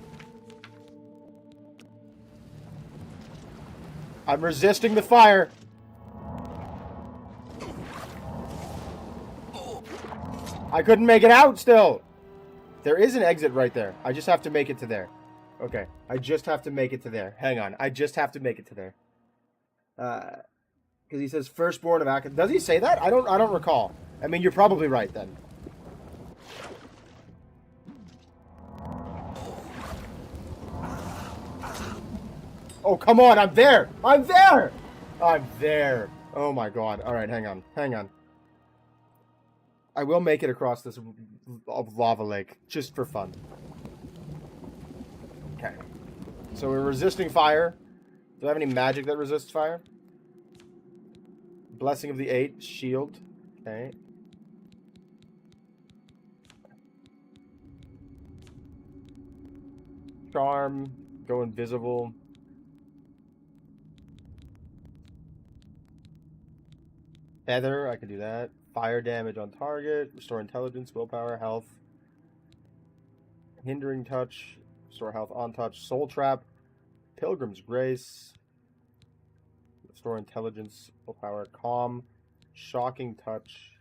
I'm resisting the fire. I couldn't make it out still. There is an exit right there. I just have to make it to there. Okay, I just have to make it to there. Hang on, I just have to make it to there. Because he says firstborn of Akatosh. Does he say that? I don't recall. I mean, you're probably right then. Oh, come on, I'm there! I'm there! I'm there! Oh my god. Alright, hang on. Hang on. I will make it across this lava lake, just for fun. Okay. So we're resisting fire. Do I have any magic that resists fire? Blessing of the Eight, shield. Okay. Charm, go invisible. Feather, I can do that. Fire damage on target, restore intelligence, willpower, health. Hindering touch, restore health on touch. Soul trap, Pilgrim's Grace, restore intelligence, willpower, calm, shocking touch.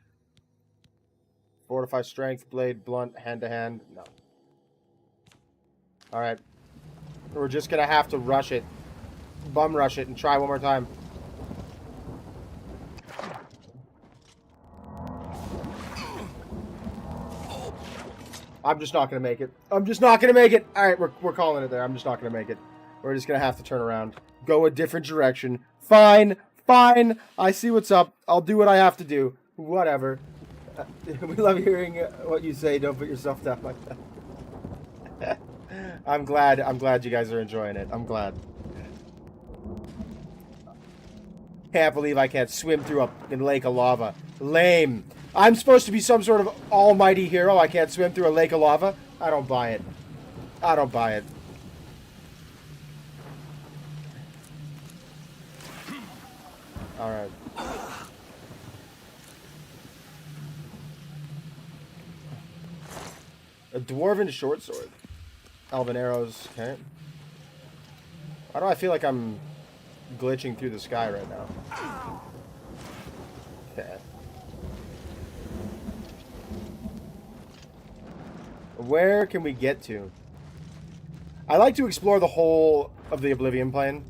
Fortify strength, blade, blunt, hand to hand. No. Alright. We're just gonna have to rush it. Bum rush it and try one more time. I'm just not gonna make it. I'm just not gonna make it! Alright, we're calling it there. I'm just not gonna make it. We're just gonna have to turn around. Go a different direction. Fine! Fine! I see what's up. I'll do what I have to do. Whatever. We love hearing what you say. Don't put yourself down like that. I'm glad you guys are enjoying it. I'm glad. Can't believe I can't swim through a lake of lava. Lame. I'm supposed to be some sort of almighty hero. I can't swim through a lake of lava. I don't buy it. I don't buy it. Alright. A dwarven short sword. Elven arrows. Okay. Why do I feel like I'm glitching through the sky right now? Okay. Where can we get to? I like to explore the whole of the Oblivion plane,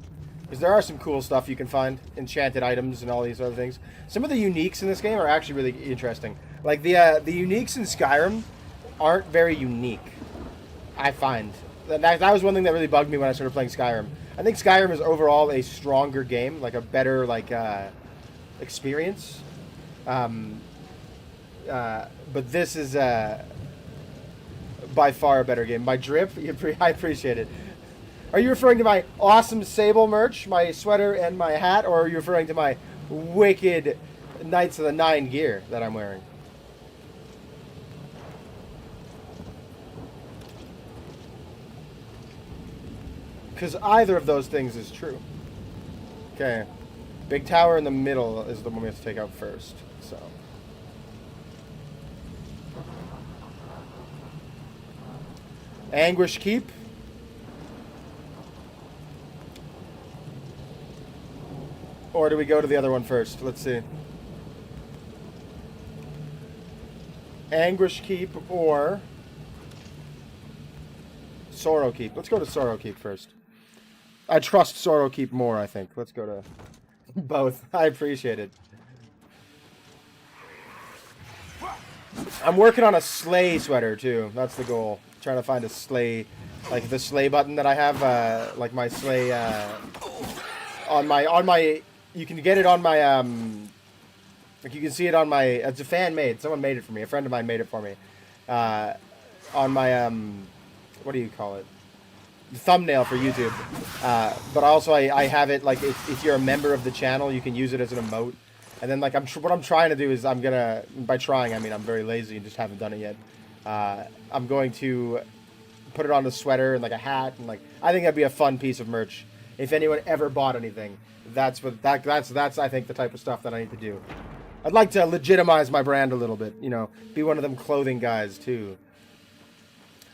because there are some cool stuff you can find. Enchanted items and all these other things. Some of the uniques in this game are actually really interesting. Like, the uniques in Skyrim aren't very unique, I find. That was one thing that really bugged me when I started playing Skyrim. I think Skyrim is overall a stronger game, like a better, like, experience. But this is, by far a better game. My drip, I appreciate it. Are you referring to my awesome Sable merch, my sweater and my hat, or are you referring to my wicked Knights of the Nine gear that I'm wearing? Because either of those things is true. Okay. Big tower in the middle is the one we have to take out first. So. Anguish Keep. Or do we go to the other one first? Let's see. Anguish Keep or Sorrow Keep. Let's go to Sorrow Keep first. I trust Sorrow Keep more, I think. Let's go to both. I appreciate it. I'm working on a sleigh sweater, too. That's the goal. Trying to find a sleigh, like the sleigh button that I have, like my sleigh, on my, you can get it on my, like you can see it on my, it's a fan made. Someone made it for me. A friend of mine made it for me. On my, what do you call it? The thumbnail for YouTube. But also I have it, like, if you're a member of the channel, you can use it as an emote. And then, like, what I'm trying to do is I'm gonna, by trying, I mean I'm very lazy and just haven't done it yet. I'm going to put it on the sweater and, like, a hat, and, like, I think that'd be a fun piece of merch. If anyone ever bought anything, that's I think the type of stuff that I need to do. I'd like to legitimize my brand a little bit, you know, be one of them clothing guys too.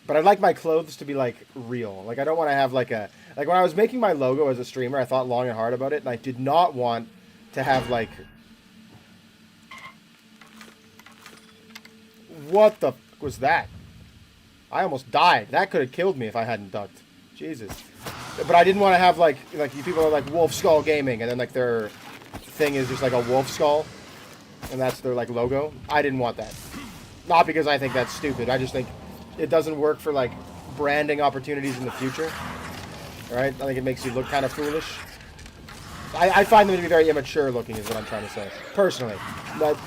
But I'd like my clothes to be, like, real. Like, I don't want to have, like, a... Like, when I was making my logo as a streamer, I thought long and hard about it, and I did not want to have, like... What the f*** was that? I almost died. That could have killed me if I hadn't ducked. Jesus. But I didn't want to have, like you people are like Wolf Skull Gaming, and then, like, their thing is just, like, a wolf skull. And that's their, like, logo. I didn't want that. Not because I think that's stupid. I just think... It doesn't work for, like, branding opportunities in the future. right? I think it makes you look kind of foolish. I find them to be very immature looking, is what I'm trying to say. Personally.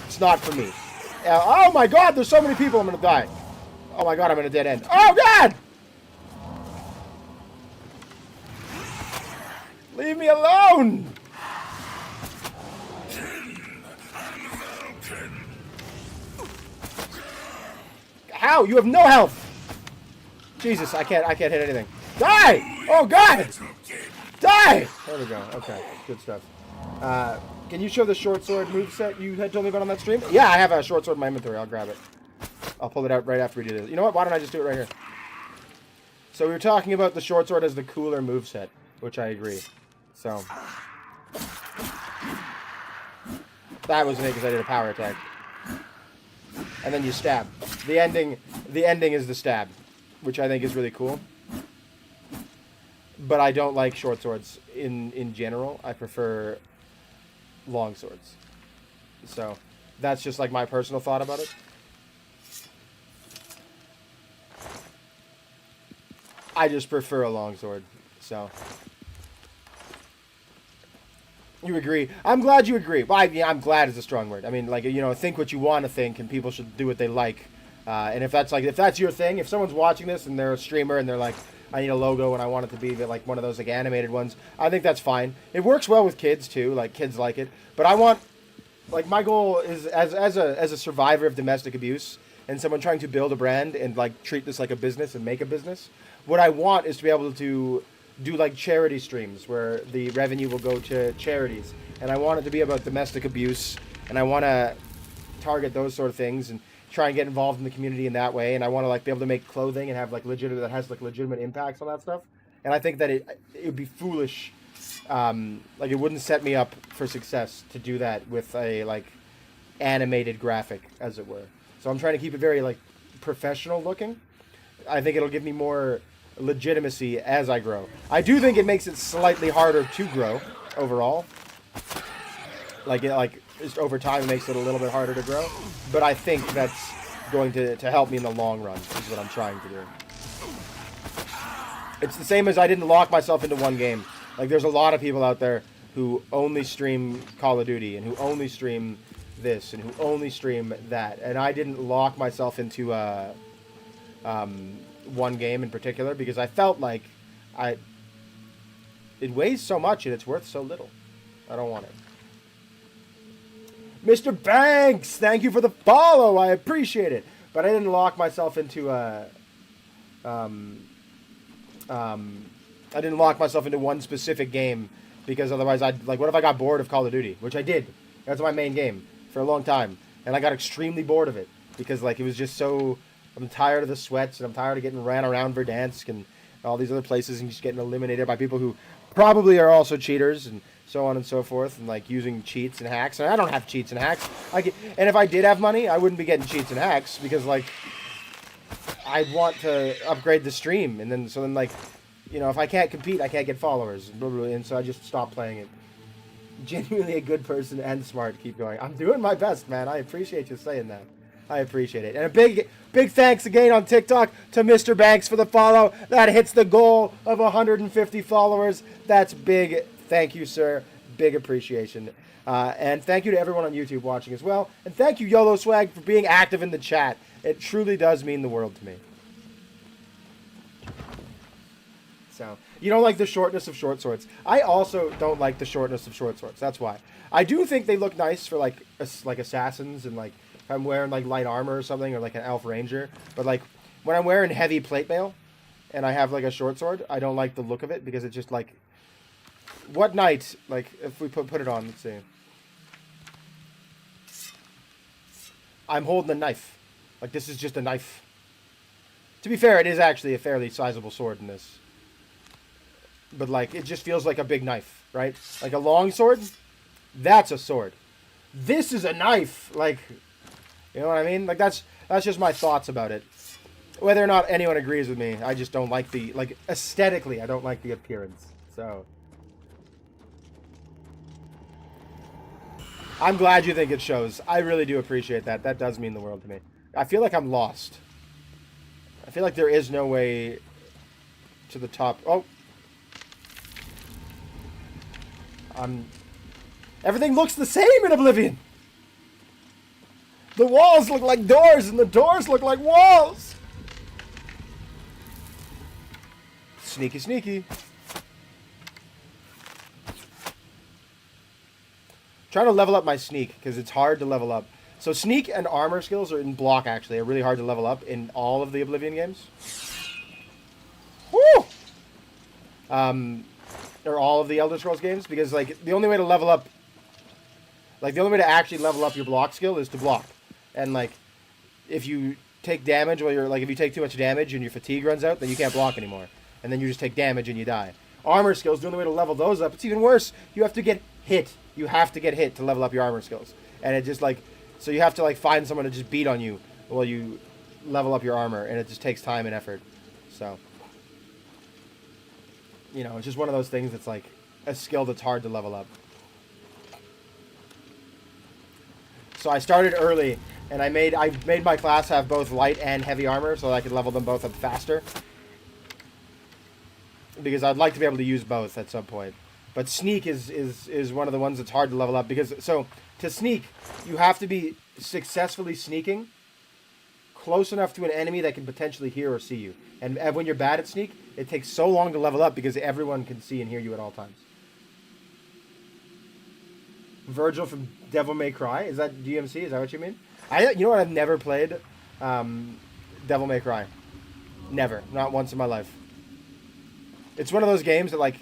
It's not for me. Oh my god, there's so many people, I'm gonna die. Oh my god, I'm in a dead end. Oh god! Leave me alone! How? You have no health! Jesus, I can't hit anything. Die! Oh god! Die! There we go. Okay, good stuff. Can you show the short sword moveset you had told me about on that stream? Yeah, I have a short sword in my inventory. I'll grab it. I'll pull it out right after we do this. You know what? Why don't I just do it right here? So we were talking about the short sword as the cooler moveset, which I agree. So that was me because I did a power attack. And then you stab. The ending is the stab, which I think is really cool. But I don't like short swords in general. I prefer long swords. So that's just like my personal thought about it. I just prefer a long sword. So you agree? I'm glad you agree. Well, I'm glad is a strong word. I mean, like, you know, think what you want to think, and people should do what they like. And if that's your thing, if someone's watching this and they're a streamer and they're like, I need a logo and I want it to be like one of those like animated ones, I think that's fine. It works well with kids too. Like, kids like it. But I want, like, my goal is as a survivor of domestic abuse and someone trying to build a brand and like treat this like a business and make a business. What I want is to be able to do like charity streams where the revenue will go to charities, and I want it to be about domestic abuse, and I want to target those sort of things and try and get involved in the community in that way. And I want to like be able to make clothing and have like legitimate impacts on that stuff. And I think that it would be foolish, like it wouldn't set me up for success to do that with a like animated graphic, as it were. So I'm trying to keep it very like professional looking. I think it'll give me more legitimacy as I grow. I do think it makes it slightly harder to grow overall. Like just over time it makes it a little bit harder to grow. But I think that's going to help me in the long run, is what I'm trying to do. It's the same as I didn't lock myself into one game. Like, there's a lot of people out there who only stream Call of Duty and who only stream this and who only stream that. And I didn't lock myself into one game in particular because I felt like it weighs so much and it's worth so little. I don't want it. Mr. Banks, thank you for the follow. I appreciate it. But I didn't lock myself into I didn't lock myself into one specific game because otherwise I'd like, what if I got bored of Call of Duty, which I did. That's my main game for a long time, and I got extremely bored of it because like it was just so. I'm tired of the sweats and I'm tired of getting ran around Verdansk and all these other places and just getting eliminated by people who probably are also cheaters and so on and so forth, and like using cheats and hacks. And I don't have cheats and hacks. And if I did have money, I wouldn't be getting cheats and hacks because like I'd want to upgrade the stream, and then like, you know, if I can't compete, I can't get followers, and so I just stopped playing it. Genuinely a good person and smart. Keep going. I'm doing my best, man. I appreciate you saying that. I appreciate it. And a big thanks again on TikTok to Mr. Banks for the follow. That hits the goal of 150 followers. That's big. Thank you, sir. Big appreciation. And thank you to everyone on YouTube watching as well. And thank you, YOLO Swag, for being active in the chat. It truly does mean the world to me. So, you don't like the shortness of short swords. I also don't like the shortness of short swords. That's why. I do think they look nice for like assassins and like if I'm wearing like light armor or something, or like an elf ranger. But like when I'm wearing heavy plate mail and I have like a short sword, I don't like the look of it because it's just like, what knight? Like if we put it on, let's see. I'm holding a knife. Like this is just a knife. To be fair, it is actually a fairly sizable sword in this. But like it just feels like a big knife, right? Like a long sword, that's a sword. This is a knife. Like, you know what I mean? Like that's just my thoughts about it. Whether or not anyone agrees with me, I just don't like the, like, aesthetically, I don't like the appearance. So I'm glad you think it shows. I really do appreciate that. That does mean the world to me. I feel like I'm lost. I feel like there is no way to the top. Oh. Everything looks the same in Oblivion. The walls look like doors, and the doors look like walls. Sneaky, sneaky. Trying to level up my sneak, because it's hard to level up. So sneak and armor skills are in block, actually. Are really hard to level up in all of the Oblivion games. Woo! Or all of the Elder Scrolls games, because, like, the only way to level up... Like, the only way to actually level up your block skill is to block. And, like, if you take damage while you're... Like, if you take too much damage and your fatigue runs out, then you can't block anymore. And then you just take damage and you die. Armor skills, the only way to level those up, it's even worse. You have to get hit. You have to get hit to level up your armor skills. And it just, like... So you have to, like, find someone to just beat on you while you level up your armor. And it just takes time and effort. So... You know, it's just one of those things that's, like, a skill that's hard to level up. So I started early, and I made my class have both light and heavy armor so that I could level them both up faster. Because I'd like to be able to use both at some point. But sneak is one of the ones that's hard to level up. Because, so, to sneak, you have to be successfully sneaking close enough to an enemy that can potentially hear or see you. And when you're bad at sneak, it takes so long to level up because everyone can see and hear you at all times. Virgil from Devil May Cry? Is that DMC? Is that what you mean? You know what? I've never played Devil May Cry. Never. Not once in my life. It's one of those games that, like,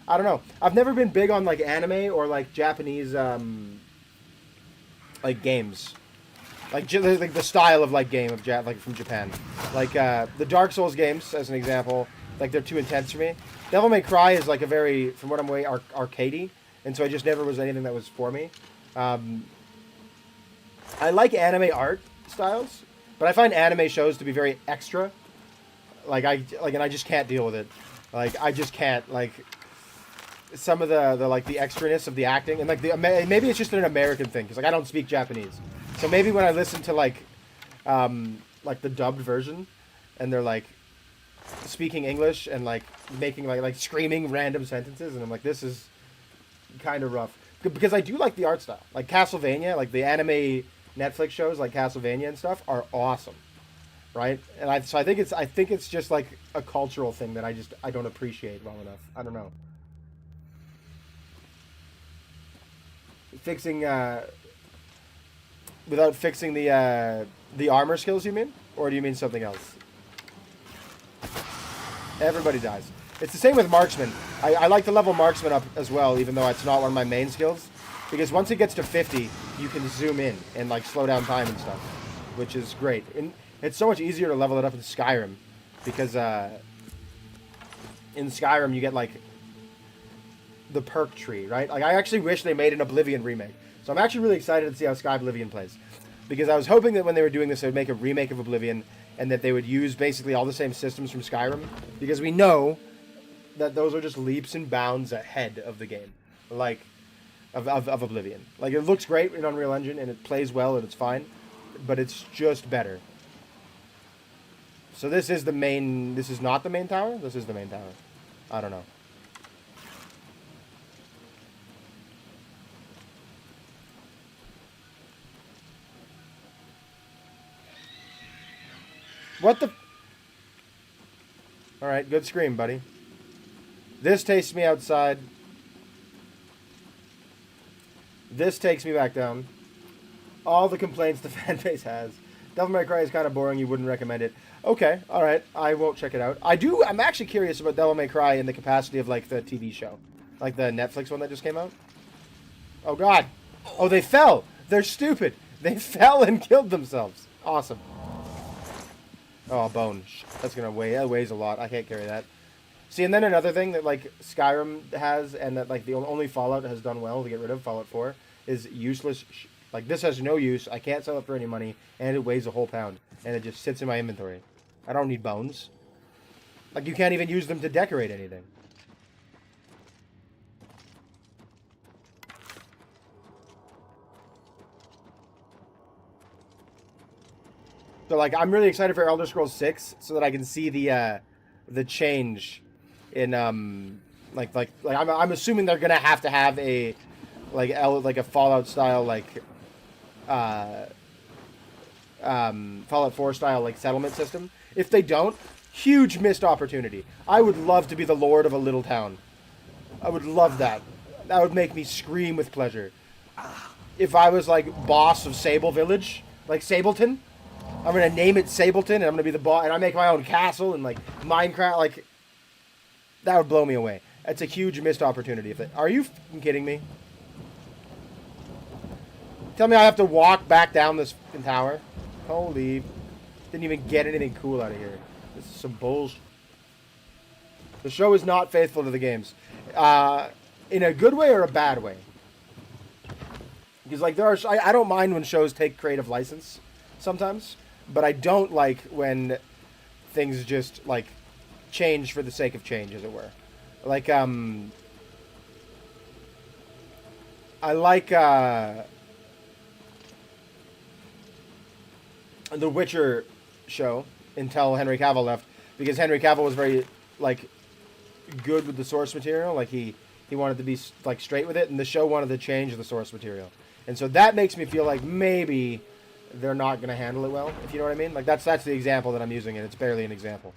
I don't know. I've never been big on, like, anime or, like, Japanese, like, games. Like the style of, like, game of like from Japan. Like, the Dark Souls games, as an example, like, they're too intense for me. Devil May Cry is, like, a very, from what I'm aware, arcadey. And so I just never was anything that was for me. I like anime art styles, but I find anime shows to be very extra. And I just can't deal with it. Like, I just can't, like, some of the like, the extraness of the acting, and, like, maybe it's just an American thing, because, like, I don't speak Japanese. So maybe when I listen to, like the dubbed version, and they're, like, speaking English, and, like, making, like screaming random sentences, and I'm like, this is kind of rough. Because I do like the art style. Like, Castlevania, like, the anime Netflix shows, like Castlevania and stuff, are awesome. Right? And I think it's just, like, a cultural thing that I don't appreciate well enough. I don't know. Fixing, without fixing the armor skills, you mean? Or do you mean something else? Everybody dies. It's the same with marksman. I like to level marksman up as well, even though it's not one of my main skills. Because once it gets to 50, you can zoom in and, like, slow down time and stuff. Which is great. And it's so much easier to level it up in Skyrim. Because, in Skyrim, you get, like, the perk tree, right? Like, I actually wish they made an Oblivion remake. So I'm actually really excited to see how Sky Oblivion plays. Because I was hoping that when they were doing this, they would make a remake of Oblivion, and that they would use basically all the same systems from Skyrim. Because we know that those are just leaps and bounds ahead of the game. Like, of Oblivion. Like, it looks great in Unreal Engine, and it plays well, and it's fine. But it's just better. So this is the main... This is not the main tower? This is the main tower. I don't know. What the... Alright, good scream, buddy. This takes me outside. This takes me back down. All the complaints the fanbase has. Devil May Cry is kind of boring. You wouldn't recommend it. Okay, alright. I won't check it out. I'm actually curious about Devil May Cry in the capacity of, like, the TV show. Like the Netflix one that just came out. Oh, God. Oh, they fell. They're stupid. They fell and killed themselves. Awesome. Oh, a bone. That's gonna weigh. That weighs a lot. I can't carry that. See, and then another thing that, like, Skyrim has, and that, like, the only Fallout has done well to get rid of, Fallout 4, is useless. Like, this has no use. I can't sell it for any money, and it weighs a whole pound, and it just sits in my inventory. I don't need bones. Like, you can't even use them to decorate anything. So, like, I'm really excited for Elder Scrolls 6 so that I can see the change in I'm assuming they're gonna have to have a like a Fallout style Fallout 4 style like settlement system. If they don't, huge missed opportunity. I would love to be the lord of a little town. I would love that. That would make me scream with pleasure. If I was like boss of Sable Village, like Sableton, I'm gonna name it Sableton, and I'm gonna be the boss, and I make my own castle and like Minecraft, like that would blow me away. That's a huge missed opportunity. Are you fucking kidding me? Tell me I have to walk back down this fucking tower. Holy, didn't even get anything cool out of here. This is some bullshit. The show is not faithful to the games, in a good way or a bad way. Because like I don't mind when shows take creative license sometimes, but I don't like when things just like change for the sake of change, as it were. Like I like the Witcher show until Henry Cavill left, because Henry Cavill was very like good with the source material. Like he wanted to be like straight with it, and the show wanted to change the source material. And so that makes me feel like maybe they're not going to handle it well, if you know what I mean. Like that's the example that I'm using, and it's barely an example.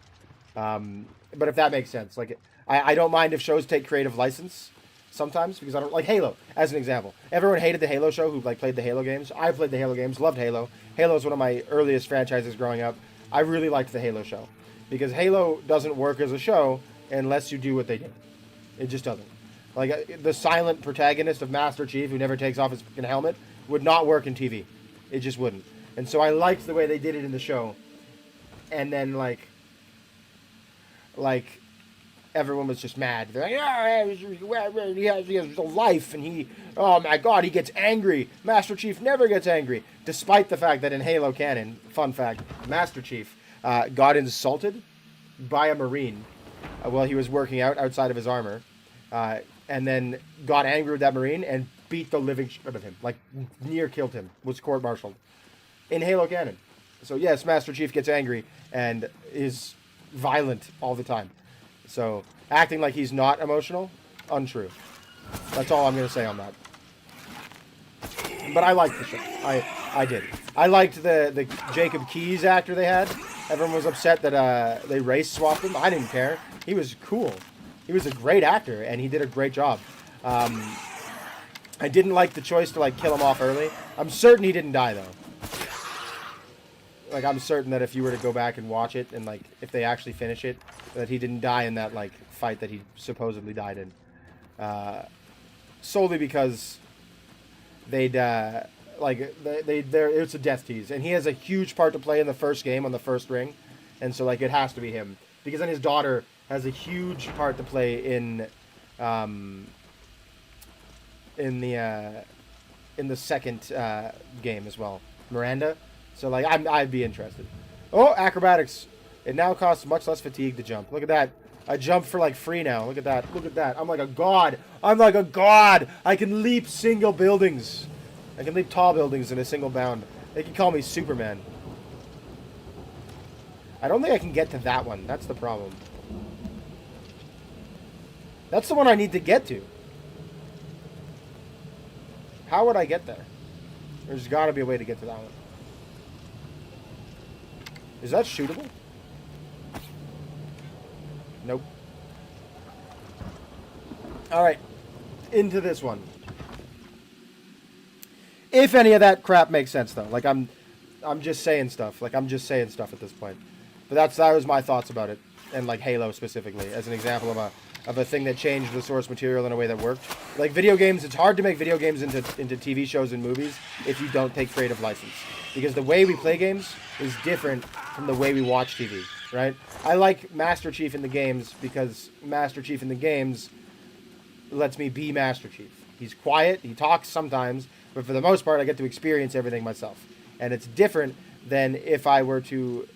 But if that makes sense, like I don't mind if shows take creative license sometimes, because I don't like Halo as an example. Everyone hated the Halo show who like played the Halo games. I played the Halo games, loved Halo. Halo is one of my earliest franchises growing up. I really liked the Halo show because Halo doesn't work as a show unless you do what they did. It just doesn't. Like the silent protagonist of Master Chief who never takes off his fucking helmet would not work in TV. It just wouldn't. And so I liked the way they did it in the show. And then like everyone was just mad. They're like, he has a life, and he, oh my god, he gets angry. Master Chief never gets angry. Despite the fact that in Halo canon, fun fact, Master Chief got insulted by a Marine while he was working outside of his armor. And then got angry with that Marine and beat the living shit out of him. Like, near killed him. Was court-martialed. In Halo canon. So, yes, Master Chief gets angry and is violent all the time. So, acting like he's not emotional, untrue. That's all I'm going to say on that. But I liked the show. I did. I liked the Jacob Keyes actor they had. Everyone was upset that they race swapped him. I didn't care. He was cool. He was a great actor, and he did a great job. I didn't like the choice to like kill him off early. I'm certain he didn't die though. Like I'm certain that if you were to go back and watch it, and like if they actually finish it, that he didn't die in that like fight that he supposedly died in. Solely because they'd it's a death tease, and he has a huge part to play in the first game on the first ring, and so like it has to be him, because then his daughter has a huge part to play in the second game as well, Miranda. So like I'd be interested. Oh, acrobatics! It now costs much less fatigue to jump. Look at that! I jump for like free now. Look at that! Look at that! I'm like a god! I'm like a god! I can leap single buildings. I can leap tall buildings in a single bound. They can call me Superman. I don't think I can get to that one. That's the problem. That's the one I need to get to. How would I get there? There's got to be a way to get to that one. Is that shootable? Nope. Alright. Into this one. If any of that crap makes sense, though. Like, I'm just saying stuff. Like, I'm just saying stuff at this point. But that was my thoughts about it. And, like, Halo specifically. As an example of a thing that changed the source material in a way that worked. Like video games, it's hard to make video games into TV shows and movies if you don't take creative license. Because the way we play games is different from the way we watch TV, right? I like Master Chief in the games because Master Chief in the games lets me be Master Chief. He's quiet, he talks sometimes, but for the most part I get to experience everything myself. And it's different than if I were to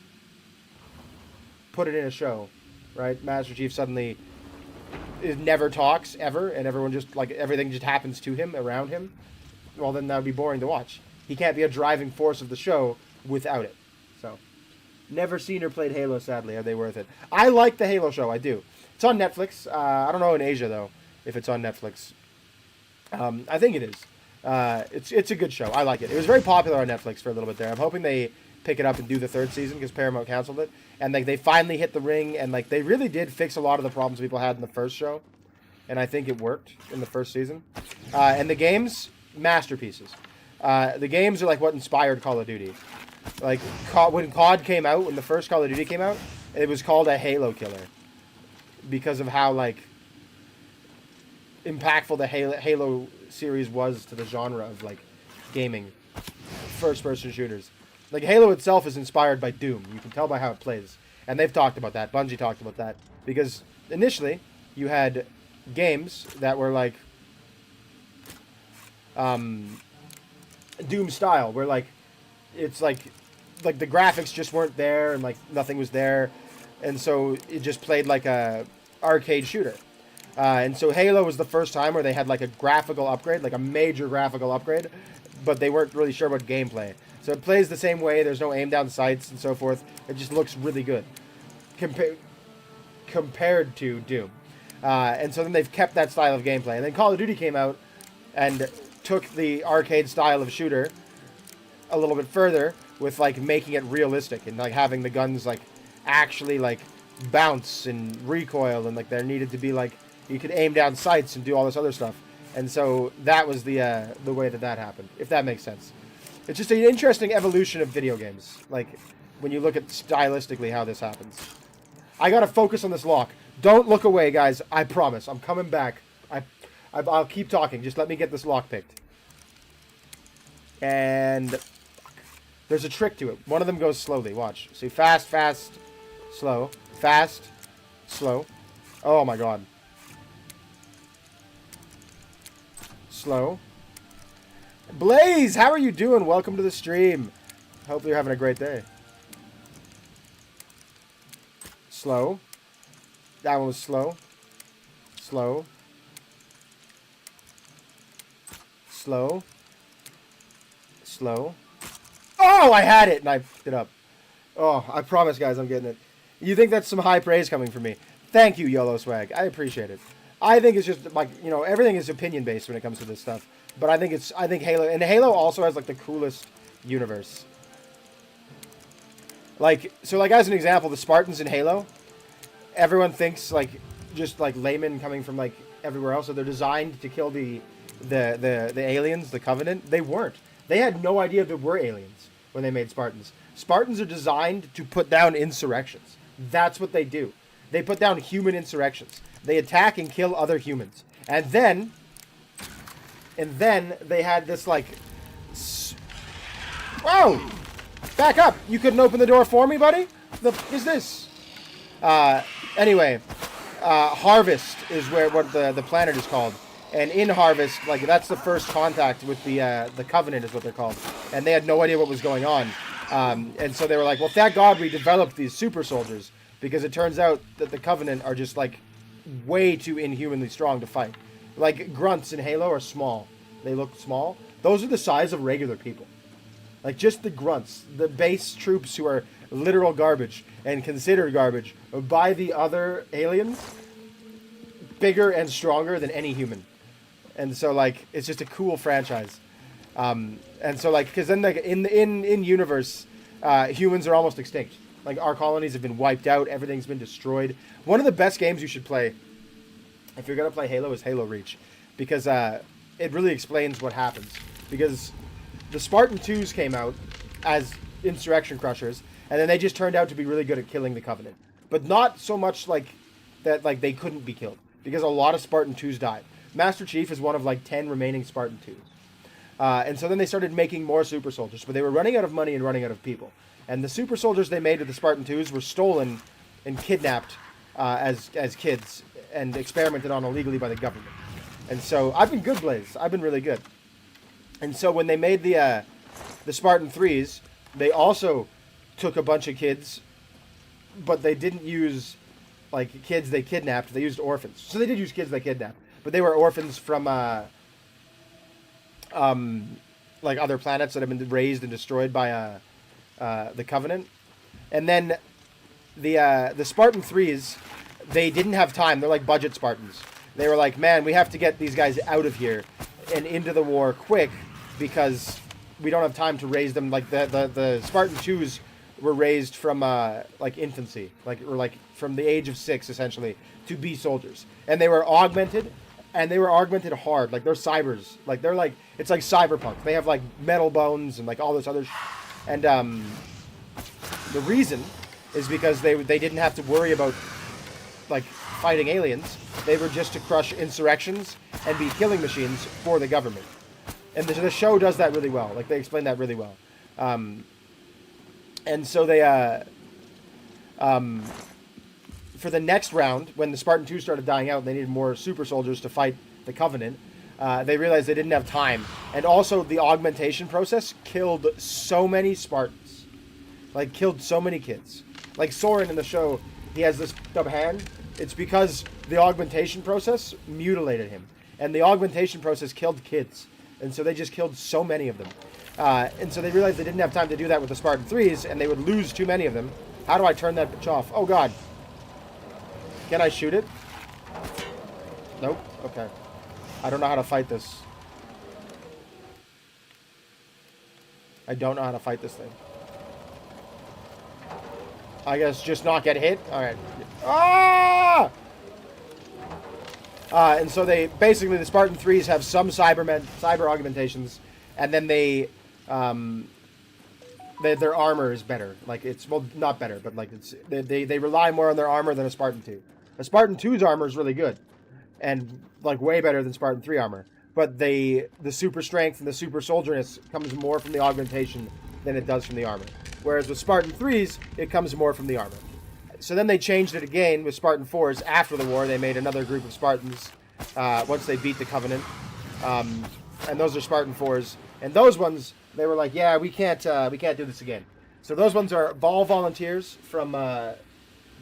put it in a show, right? Master Chief suddenly never talks ever, and everyone just like everything just happens to him, around him. Well, then that would be boring to watch. He can't be a driving force of the show without it. So, never seen or played Halo. Sadly, are they worth it? I like the Halo show. I do. It's on Netflix. I don't know in Asia though if it's on Netflix. I think it is. It's a good show. I like it. It was very popular on Netflix for a little bit there. I'm hoping they pick it up and do the 3rd season because Paramount canceled it. And like they finally hit the ring, and like they really did fix a lot of the problems people had in the first show. And I think it worked in the 1st season. And the games, masterpieces. The games are like what inspired Call of Duty. Like when COD came out, when the first Call of Duty came out, it was called a Halo killer because of how like impactful the Halo series was to the genre of like gaming, first-person shooters. Like Halo itself is inspired by Doom. You can tell by how it plays, and they've talked about that. Bungie talked about that because initially you had games that were like Doom style, where like it's like the graphics just weren't there and like nothing was there, and so it just played like a arcade shooter. And so Halo was the first time where they had like a graphical upgrade, like a major graphical upgrade, but they weren't really sure about gameplay. So it plays the same way. There's no aim down sights and so forth. It just looks really good compared to Doom. And so then they've kept that style of gameplay. And then Call of Duty came out and took the arcade style of shooter a little bit further with like making it realistic and like having the guns like actually like bounce and recoil, and like there needed to be like you could aim down sights and do all this other stuff. And so that was the way that happened, if that makes sense. It's just an interesting evolution of video games, like when you look at stylistically how this happens. I gotta focus on this lock. Don't look away, guys. I promise. I'm coming back. I'll keep talking. Just let me get this lock picked. And there's a trick to it. One of them goes slowly. Watch. See, fast, fast, slow. Fast, slow. Oh my god. Slow. Blaze, how are you doing? Welcome to the stream. Hopefully you're having a great day. Slow. That one was slow. Slow. Slow. Slow. Oh, I had it and I picked it up. Oh, I promise, guys, I'm getting it. You think that's some high praise coming from me? Thank you, YOLO Swag. I appreciate it. I think it's just like, you know, everything is opinion based when it comes to this stuff. But I think Halo, and Halo also has like the coolest universe. Like, so like as an example, the Spartans in Halo, everyone thinks like just like laymen coming from like everywhere else, so they're designed to kill the aliens, the Covenant. They weren't. They had no idea there were aliens when they made Spartans. Spartans are designed to put down insurrections. That's what they do. They put down human insurrections. They attack and kill other humans. And then they had this like... Whoa! Back up! You couldn't open the door for me, buddy? The f*** is this? Anyway, Harvest is what the planet is called. And in Harvest, like, that's the first contact with the Covenant is what they're called. And they had no idea what was going on. And so they were like, well, thank God we developed these super soldiers, because it turns out that the Covenant are just, like, way too inhumanly strong to fight. Like, grunts in Halo are small. They look small. Those are the size of regular people. Like, just the grunts, the base troops who are literal garbage and considered garbage by the other aliens, bigger and stronger than any human. And so, like, it's just a cool franchise. And so, like, because then, like, in universe, humans are almost extinct. Like, our colonies have been wiped out. Everything's been destroyed. One of the best games you should play, if you're going to play Halo, is Halo Reach. Because it really explains what happens. Because the Spartan 2s came out as insurrection crushers, and then they just turned out to be really good at killing the Covenant. But not so much, like, that, like, they couldn't be killed. Because a lot of Spartan 2s died. Master Chief is one of, like, 10 remaining Spartan 2s. And so then they started making more super soldiers, but they were running out of money and running out of people. And the super soldiers they made with the Spartan 2s were stolen and kidnapped as kids and experimented on illegally by the government. And so I've been good, Blaze. I've been really good. And so when they made the Spartan 3s, they also took a bunch of kids, but they didn't use, like, kids they kidnapped. They used orphans. So they did use kids they kidnapped, but they were orphans from like other planets that have been raised and destroyed by the Covenant. And then the Spartan 3s, they didn't have time. They're like budget Spartans. They were like, man, we have to get these guys out of here and into the war quick because we don't have time to raise them. Like the Spartan 2s were raised from like infancy, like from the age of 6 essentially to be soldiers, and they were augmented, and they were augmented hard. Like they're cybers, like they're like it's like cyberpunk. They have like metal bones and like all this other, and the reason is because they didn't have to worry about like fighting aliens. They were just to crush insurrections and be killing machines for the government. And the show does that really well. Like they explain that really well. And so they for the next round, when the Spartan 2 started dying out and they needed more super soldiers to fight the Covenant, they realized they didn't have time. And also the augmentation process killed so many Spartans. Like killed so many kids. Like Soren in the show, he has this stub hand. It's because the augmentation process mutilated him. And the augmentation process killed kids. And so they just killed so many of them. And so they realized they didn't have time to do that with the Spartan 3s, and they would lose too many of them. How do I turn that bitch off? Oh, God. Can I shoot it? Nope. Okay. I don't know how to fight this. I don't know how to fight this thing. I guess just not get hit? Alright. Ah! And so they basically, the Spartan 3s have some cyber augmentations, and then their armor is better. Like it's, well, not better, but like it's they rely more on their armor than a Spartan 2. A Spartan 2's armor is really good, and like way better than Spartan 3 armor. But the super strength and the super soldierness comes more from the augmentation than it does from the armor. Whereas with Spartan 3s, it comes more from the armor. So then they changed it again with Spartan 4s. After the war, they made another group of Spartans once they beat the Covenant. And those are Spartan 4s. And those ones, they were like, yeah, we can't do this again. So those ones are ball volunteers from the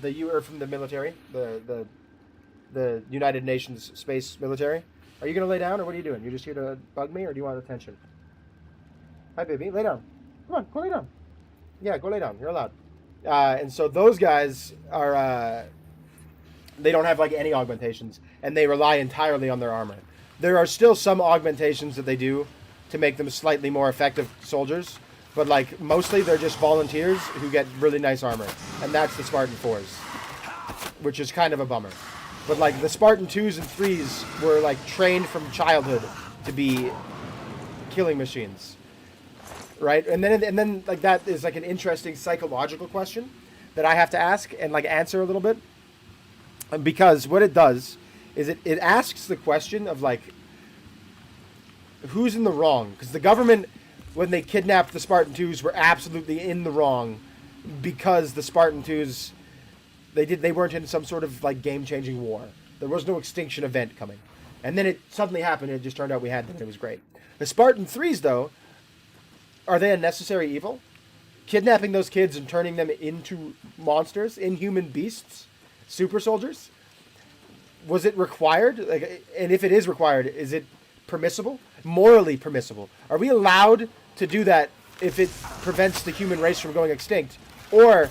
military, the United Nations space military. Are you going to lay down, or what are you doing? You're just here to bug me, or do you want attention? Hi, baby. Lay down. Come on, go lay down. Yeah, go lay down. You're allowed. And so those guys are, they don't have like any augmentations, and they rely entirely on their armor. There are still some augmentations that they do to make them slightly more effective soldiers, but like mostly they're just volunteers who get really nice armor, and that's the Spartan 4s, which is kind of a bummer. But like the Spartan 2s and 3s were like trained from childhood to be killing machines. Right? And then like that is like an interesting psychological question that I have to ask and like answer a little bit. Because what it does is it asks the question of like, who's in the wrong? Because the government, when they kidnapped the Spartan 2s, were absolutely in the wrong because the Spartan 2s, they weren't in some sort of like game-changing war. There was no extinction event coming. And then it suddenly happened, and it just turned out we had them, and it was great. The Spartan 3s, though, are they a necessary evil? Kidnapping those kids and turning them into monsters, inhuman beasts, super soldiers? Was it required? Like, and if it is required, is it permissible? Morally permissible? Are we allowed to do that if it prevents the human race from going extinct? Or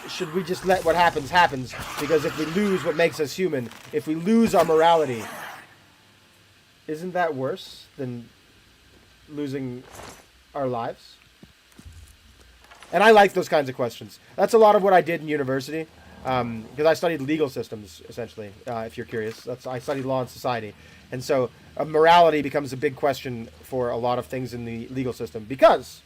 should we just let what happens happens? Because if we lose what makes us human, if we lose our morality, isn't that worse than losing our lives? And I like those kinds of questions. That's a lot of what I did in university, because I studied legal systems, essentially, if you're curious. I studied law and society. And so morality becomes a big question for a lot of things in the legal system, because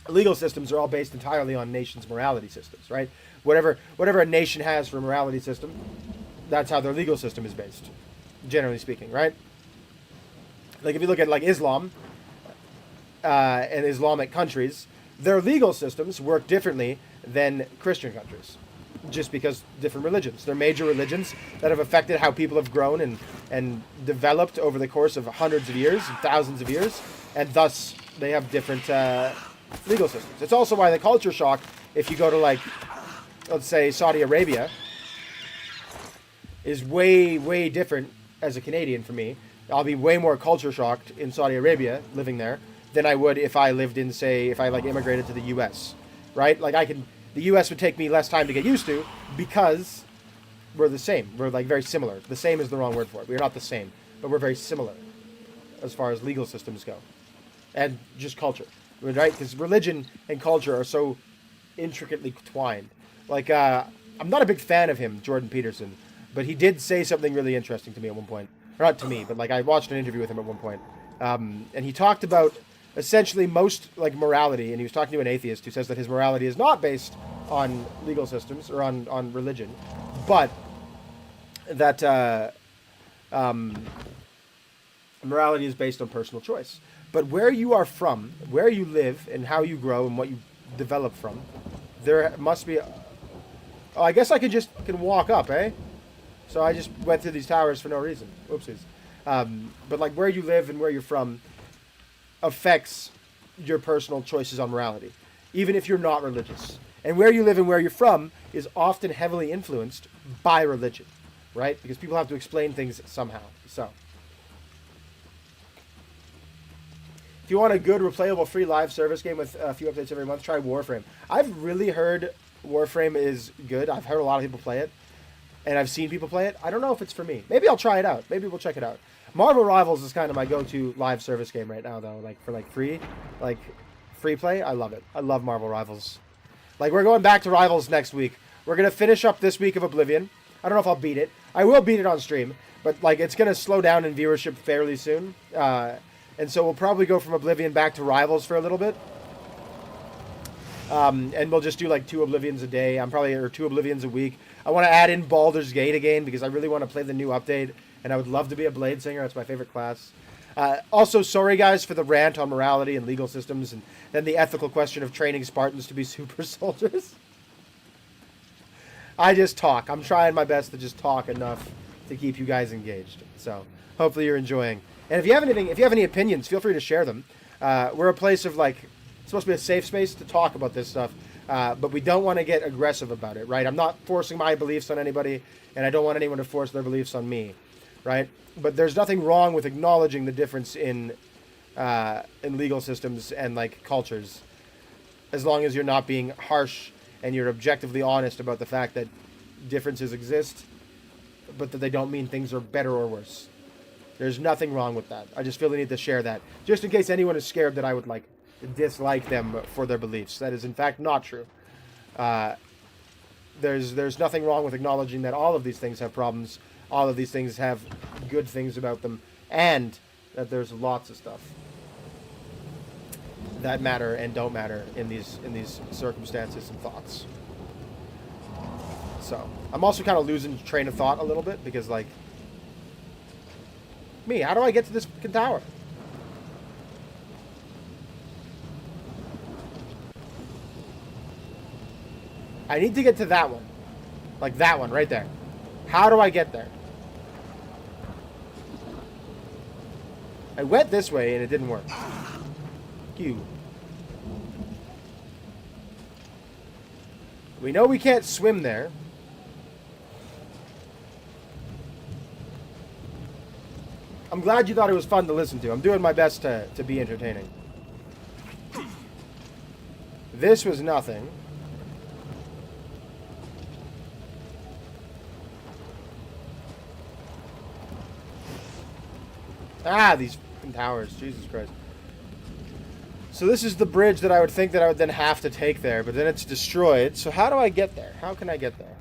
legal systems are all based entirely on nations' morality systems, right? Whatever a nation has for a morality system, that's how their legal system is based, generally speaking, right? Like if you look at like Islam, and Islamic countries, their legal systems work differently than Christian countries, just because different religions. They're major religions that have affected how people have grown and developed over the course of hundreds of years, thousands of years, and thus they have different legal systems. It's also why the culture shock, if you go to like, let's say Saudi Arabia, is way, way different as a Canadian for me. I'll be way more culture shocked in Saudi Arabia, living there, than I would if I lived in, say, if I like immigrated to the U.S., right? Like the U.S. would take me less time to get used to because we're the same. We're like very similar. The same is the wrong word for it. We're not the same, but we're very similar as far as legal systems go, and just culture, right? Because religion and culture are so intricately twined. Like, I'm not a big fan of him, Jordan Peterson, but he did say something really interesting to me at one point. Or not to me, but like I watched an interview with him at one point, and he talked about essentially most like morality, and he was talking to an atheist who says that his morality is not based on legal systems or on religion, but that morality is based on personal choice. But where you are from, where you live, and how you grow, and what you develop from, there must be. Oh, I guess I can walk up, eh? So I just went through these towers for no reason. Oopsies. But like where you live and where you're from affects your personal choices on morality, even if you're not religious. And where you live and where you're from is often heavily influenced by religion, right? Because people have to explain things somehow. So, if you want a good, replayable, free live service game with a few updates every month, try Warframe. I've really heard Warframe is good. I've heard a lot of people play it, and I've seen people play it. I don't know if it's for me. Maybe I'll try it out. Maybe we'll check it out. Marvel Rivals is kind of my go-to live service game right now, though. Like for free play. I love it. I love Marvel Rivals. Like, we're going back to Rivals next week. We're gonna finish up this week of Oblivion. I don't know if I'll beat it. I will beat it on stream, but like it's gonna slow down in viewership fairly soon. And so we'll probably go from Oblivion back to Rivals for a little bit. And we'll just do like 2 Oblivions a day. Or 2 Oblivions a week. I want to add in Baldur's Gate again because I really want to play the new update. And I would love to be a Blade Singer. That's my favorite class. Also, sorry guys for the rant on morality and legal systems. And then the ethical question of training Spartans to be super soldiers. I just talk. I'm trying my best to just talk enough to keep you guys engaged. So hopefully you're enjoying. And if you have any opinions, feel free to share them. We're a place of like, it's supposed to be a safe space to talk about this stuff, but we don't want to get aggressive about it, right? I'm not forcing my beliefs on anybody, and I don't want anyone to force their beliefs on me, right? But there's nothing wrong with acknowledging the difference in legal systems and like cultures, as long as you're not being harsh and you're objectively honest about the fact that differences exist, but that they don't mean things are better or worse. There's nothing wrong with that. I just feel the need to share that, just in case anyone is scared that I would like dislike them for their beliefs. That is in fact not true. There's nothing wrong with acknowledging that all of these things have problems, all of these things have good things about them, and that there's lots of stuff that matter and don't matter in these circumstances and thoughts. So I'm also kind of losing train of thought a little bit because like me, how do I get to this fucking tower? I need to get to that one. Like that one right there. How do I get there? I went this way and it didn't work. You. We know we can't swim there. I'm glad you thought it was fun to listen to. I'm doing my best to be entertaining. This was nothing. Ah, these fucking towers. Jesus Christ. So this is the bridge that I would think that I would then have to take there, but then it's destroyed. So how do I get there? How can I get there?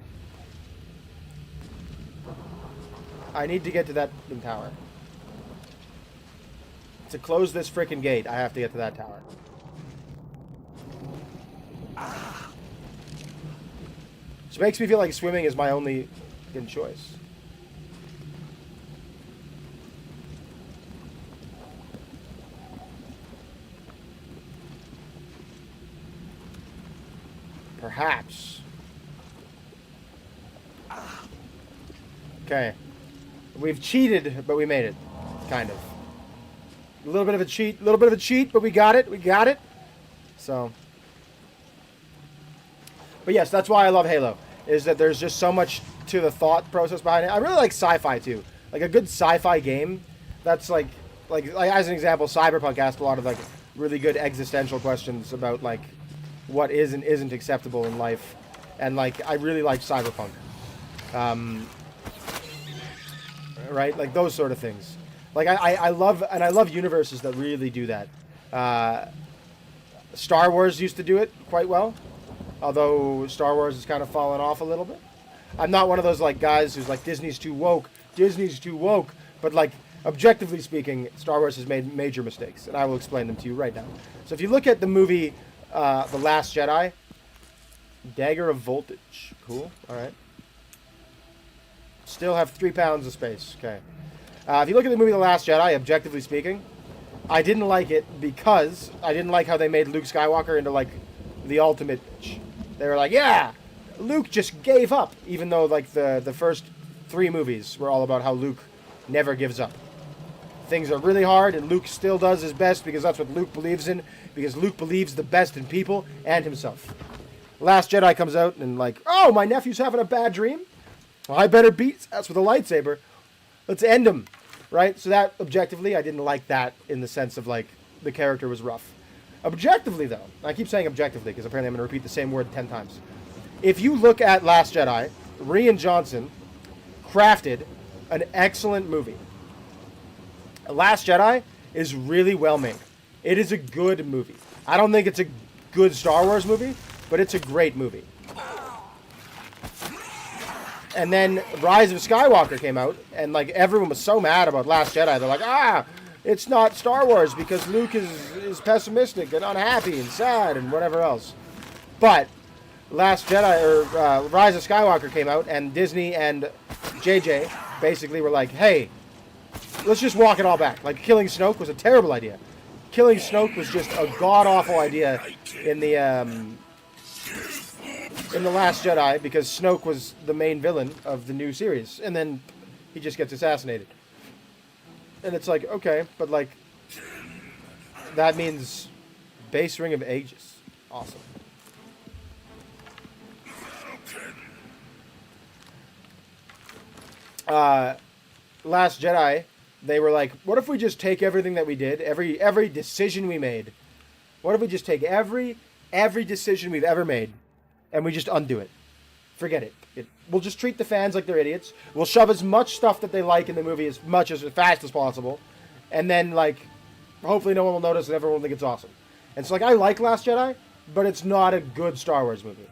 I need to get to that tower. To close this freaking gate, I have to get to that tower. Which makes me feel like swimming is my only good choice. Perhaps. Okay. We've cheated, but we made it. Kind of. A little bit of a cheat, but we got it. We got it. So. But yes, that's why I love Halo. Is that there's just so much to the thought process behind it. I really like sci-fi too. Like a good sci-fi game. That's like as an example, Cyberpunk asked a lot of like really good existential questions about like what is and isn't acceptable in life. And like I really like Cyberpunk. Right? Like those sort of things. Like I love universes that really do that. Star Wars used to do it quite well, although Star Wars has kind of fallen off a little bit. I'm not one of those like guys who's like Disney's too woke, but like objectively speaking, Star Wars has made major mistakes, and I will explain them to you right now. So if you look at the movie The Last Jedi, Dagger of Voltage, cool, all right. Still have 3 pounds of space, okay. If you look at the movie The Last Jedi, objectively speaking, I didn't like it because I didn't like how they made Luke Skywalker into like the ultimate bitch. They were like, yeah, Luke just gave up, even though like the first 3 movies were all about how Luke never gives up. Things are really hard, and Luke still does his best because that's what Luke believes in, because Luke believes the best in people and himself. Last Jedi comes out and like, oh, my nephew's having a bad dream? Well, I better beat us with a lightsaber. Let's end him, right? So that, objectively, I didn't like that in the sense of like the character was rough. Objectively, though, I keep saying objectively because apparently I'm going to repeat the same word 10 times. If you look at Last Jedi, Rian Johnson crafted an excellent movie. Last Jedi is really well made. It is a good movie. I don't think it's a good Star Wars movie, but it's a great movie. And then Rise of Skywalker came out, and like everyone was so mad about Last Jedi. They're like, it's not Star Wars because Luke is pessimistic and unhappy and sad and whatever else. But Last Jedi, or Rise of Skywalker came out, and Disney and JJ basically were like, hey, let's just walk it all back. Like, killing Snoke was a terrible idea. Killing Snoke was just a god-awful idea in the Last Jedi, because Snoke was the main villain of the new series, and then he just gets assassinated. And it's like, okay, but like, that means base Ring of Ages. Awesome. Last Jedi, they were like, what if we just take everything that we did, every decision we made, what if we just take every decision we've ever made, and we just undo it? Forget it. We'll just treat the fans like they're idiots. We'll shove as much stuff that they like in the movie as fast as possible, and then like, hopefully no one will notice and everyone will think it's awesome. And so like, I like Last Jedi, but it's not a good Star Wars movie.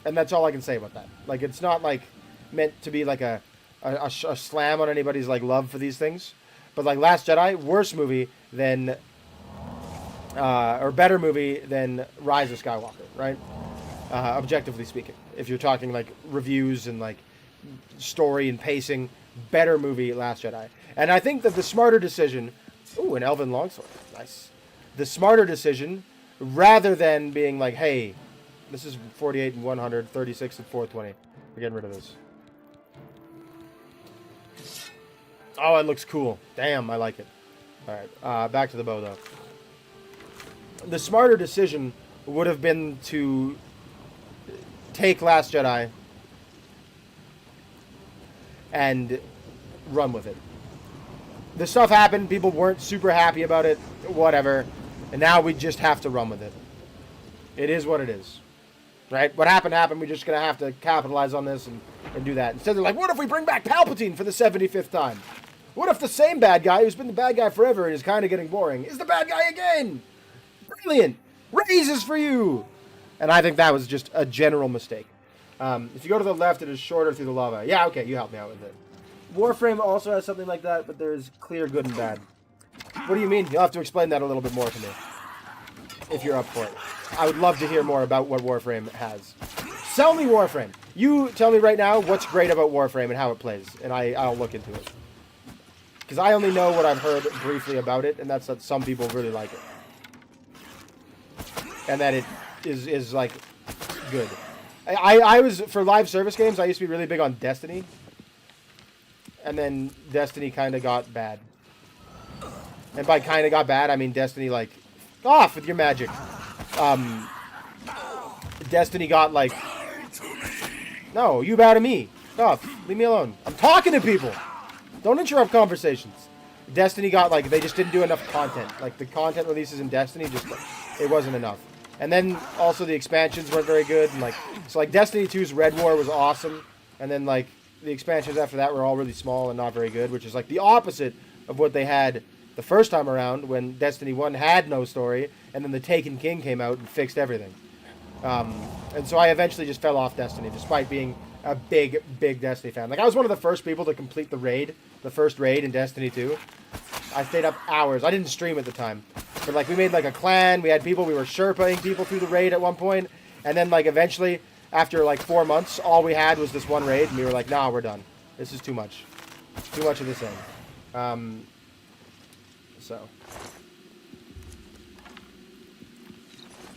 And that's all I can say about that. Like, it's not like meant to be like a slam on anybody's like love for these things, but like Last Jedi, worse movie than or better movie than Rise of Skywalker, right? Objectively speaking, if you're talking like reviews and like story and pacing, better movie Last Jedi. And I think that the smarter decision, ooh, an Elven longsword, nice. The smarter decision, rather than being like, hey, this is 48 and 100, 36 and 420, we're getting rid of this. Oh, it looks cool. Damn, I like it. All right, back to the bow, though. The smarter decision would have been to take Last Jedi and run with it. The stuff happened, people weren't super happy about it, whatever, and now we just have to run with it. It is what it is, right? What happened, we're just going to have to capitalize on this and do that. Instead, they're like, what if we bring back Palpatine for the 75th time? What if the same bad guy, who's been the bad guy forever and is kind of getting boring, is the bad guy again? Brilliant! Raises for you! And I think that was just a general mistake. If you go to the left, it is shorter through the lava. Yeah, okay, you helped me out with it. Warframe also has something like that, but there's clear good and bad. What do you mean? You'll have to explain that a little bit more to me, if you're up for it. I would love to hear more about what Warframe has. Sell me Warframe! You tell me right now what's great about Warframe and how it plays, and I'll look into it. Because I only know what I've heard briefly about it, and that's that some people really like it. And that it is like, good. I was, for live service games, I used to be really big on Destiny. And then Destiny kind of got bad. And by kind of got bad, I mean Destiny, like, off with your magic. Destiny got, like, no, you bow to me. Off. Leave me alone. I'm talking to people. Don't interrupt conversations. Destiny got, like, they just didn't do enough content. Like, the content releases in Destiny, just, like, it wasn't enough. And then, also, the expansions weren't very good. And, like, so, like, Destiny 2's Red War was awesome. and then like the expansions after that were all really small and not very good, which is like the opposite of what they had the first time around when Destiny 1 had no story, and then the Taken King came out and fixed everything. And so I eventually just fell off Destiny, despite being a big Destiny fan. Like, I was one of the first people to complete the first raid in Destiny 2. I stayed up hours. I didn't stream at the time. But, like, we made, like, a clan. We had people. We were Sherpaing people through the raid at one point. And then, like, eventually, after, like, 4 months, all we had was this one raid. And we were like, nah, we're done. This is too much. Too much of the same. So.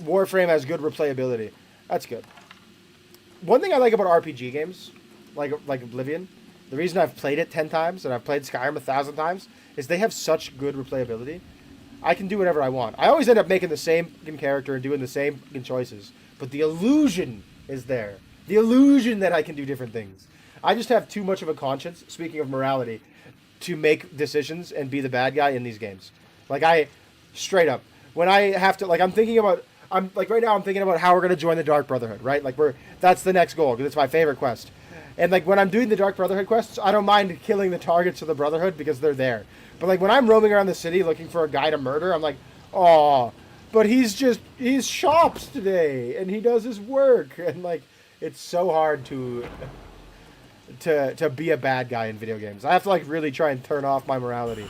Warframe has good replayability. That's good. One thing I like about RPG games, like Oblivion, the reason I've played it 10 times and I've played Skyrim 1,000 times, is they have such good replayability. I can do whatever I want. I always end up making the same character and doing the same choices, but the illusion is there. The illusion that I can do different things. I just have too much of a conscience, speaking of morality, to make decisions and be the bad guy in these games. Like, straight up, when I have to, like, right now I'm thinking about how we're going to join the Dark Brotherhood, right? Like, that's the next goal, because it's my favorite quest. And, like, when I'm doing the Dark Brotherhood quests, I don't mind killing the targets of the Brotherhood because they're there. But, like, when I'm roaming around the city looking for a guy to murder, I'm like, oh, but he's shops today, and he does his work. And, like, it's so hard to be a bad guy in video games. I have to, like, really try and turn off my morality.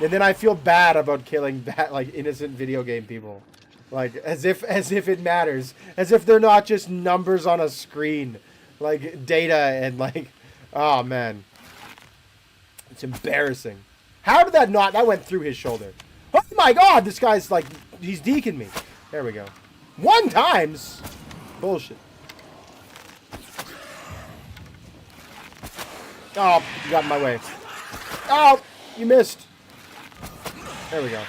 And then I feel bad about killing innocent video game people. Like, as if it matters. As if they're not just numbers on a screen. Like, data and, like, oh, man. It's embarrassing. How did that went through his shoulder. Oh, my God, this guy's, like, he's deking me. There we go. 1 times? Bullshit. Oh, you got in my way. Oh, you missed. There we go.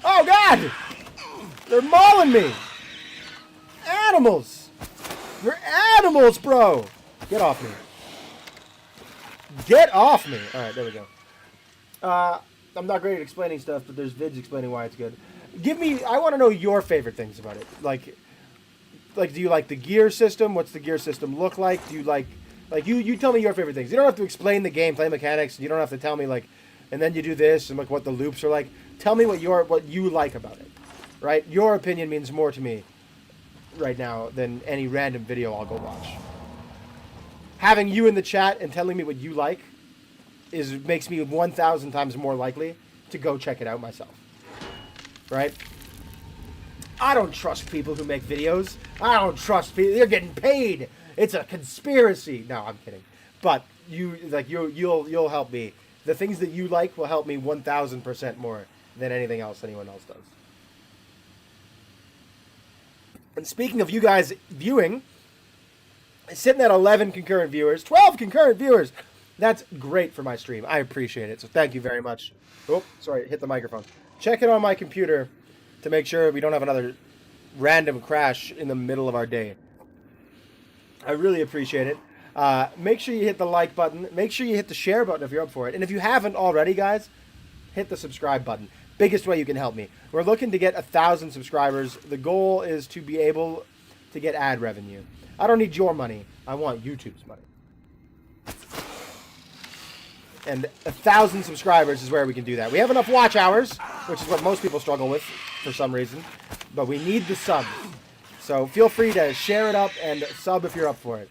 Oh, God! They're mauling me! Animals! They're animals, bro! Get off me. Get off me! Alright, there we go. I'm not great at explaining stuff, but there's vids explaining why it's good. I want to know your favorite things about it. Like, do you like the gear system? What's the gear system look like? Do you like you tell me your favorite things. You don't have to explain the gameplay mechanics. You don't have to tell me, like, and then you do this and, like, what the loops are like. Tell me what you like about it, right? Your opinion means more to me right now than any random video I'll go watch. Having you in the chat and telling me what you like makes me 1,000 times more likely to go check it out myself, right? I don't trust people who make videos. I don't trust people. They're getting paid. It's a conspiracy. No, I'm kidding. But you'll help me. The things that you like will help me 1,000% more than anything else anyone else does. And speaking of you guys viewing, sitting at 11 concurrent viewers, 12 concurrent viewers. That's great for my stream. I appreciate it. So thank you very much. Oh, sorry, hit the microphone. Check it on my computer to make sure we don't have another random crash in the middle of our day. I really appreciate it. Make sure you hit the like button. Make sure you hit the share button if you're up for it. And if you haven't already, guys, hit the subscribe button. Biggest way you can help me. We're looking to get 1,000 subscribers. The goal is to be able to get ad revenue. I don't need your money. I want YouTube's money. And 1,000 subscribers is where we can do that. We have enough watch hours, which is what most people struggle with for some reason. But we need the sub. So feel free to share it up and sub if you're up for it.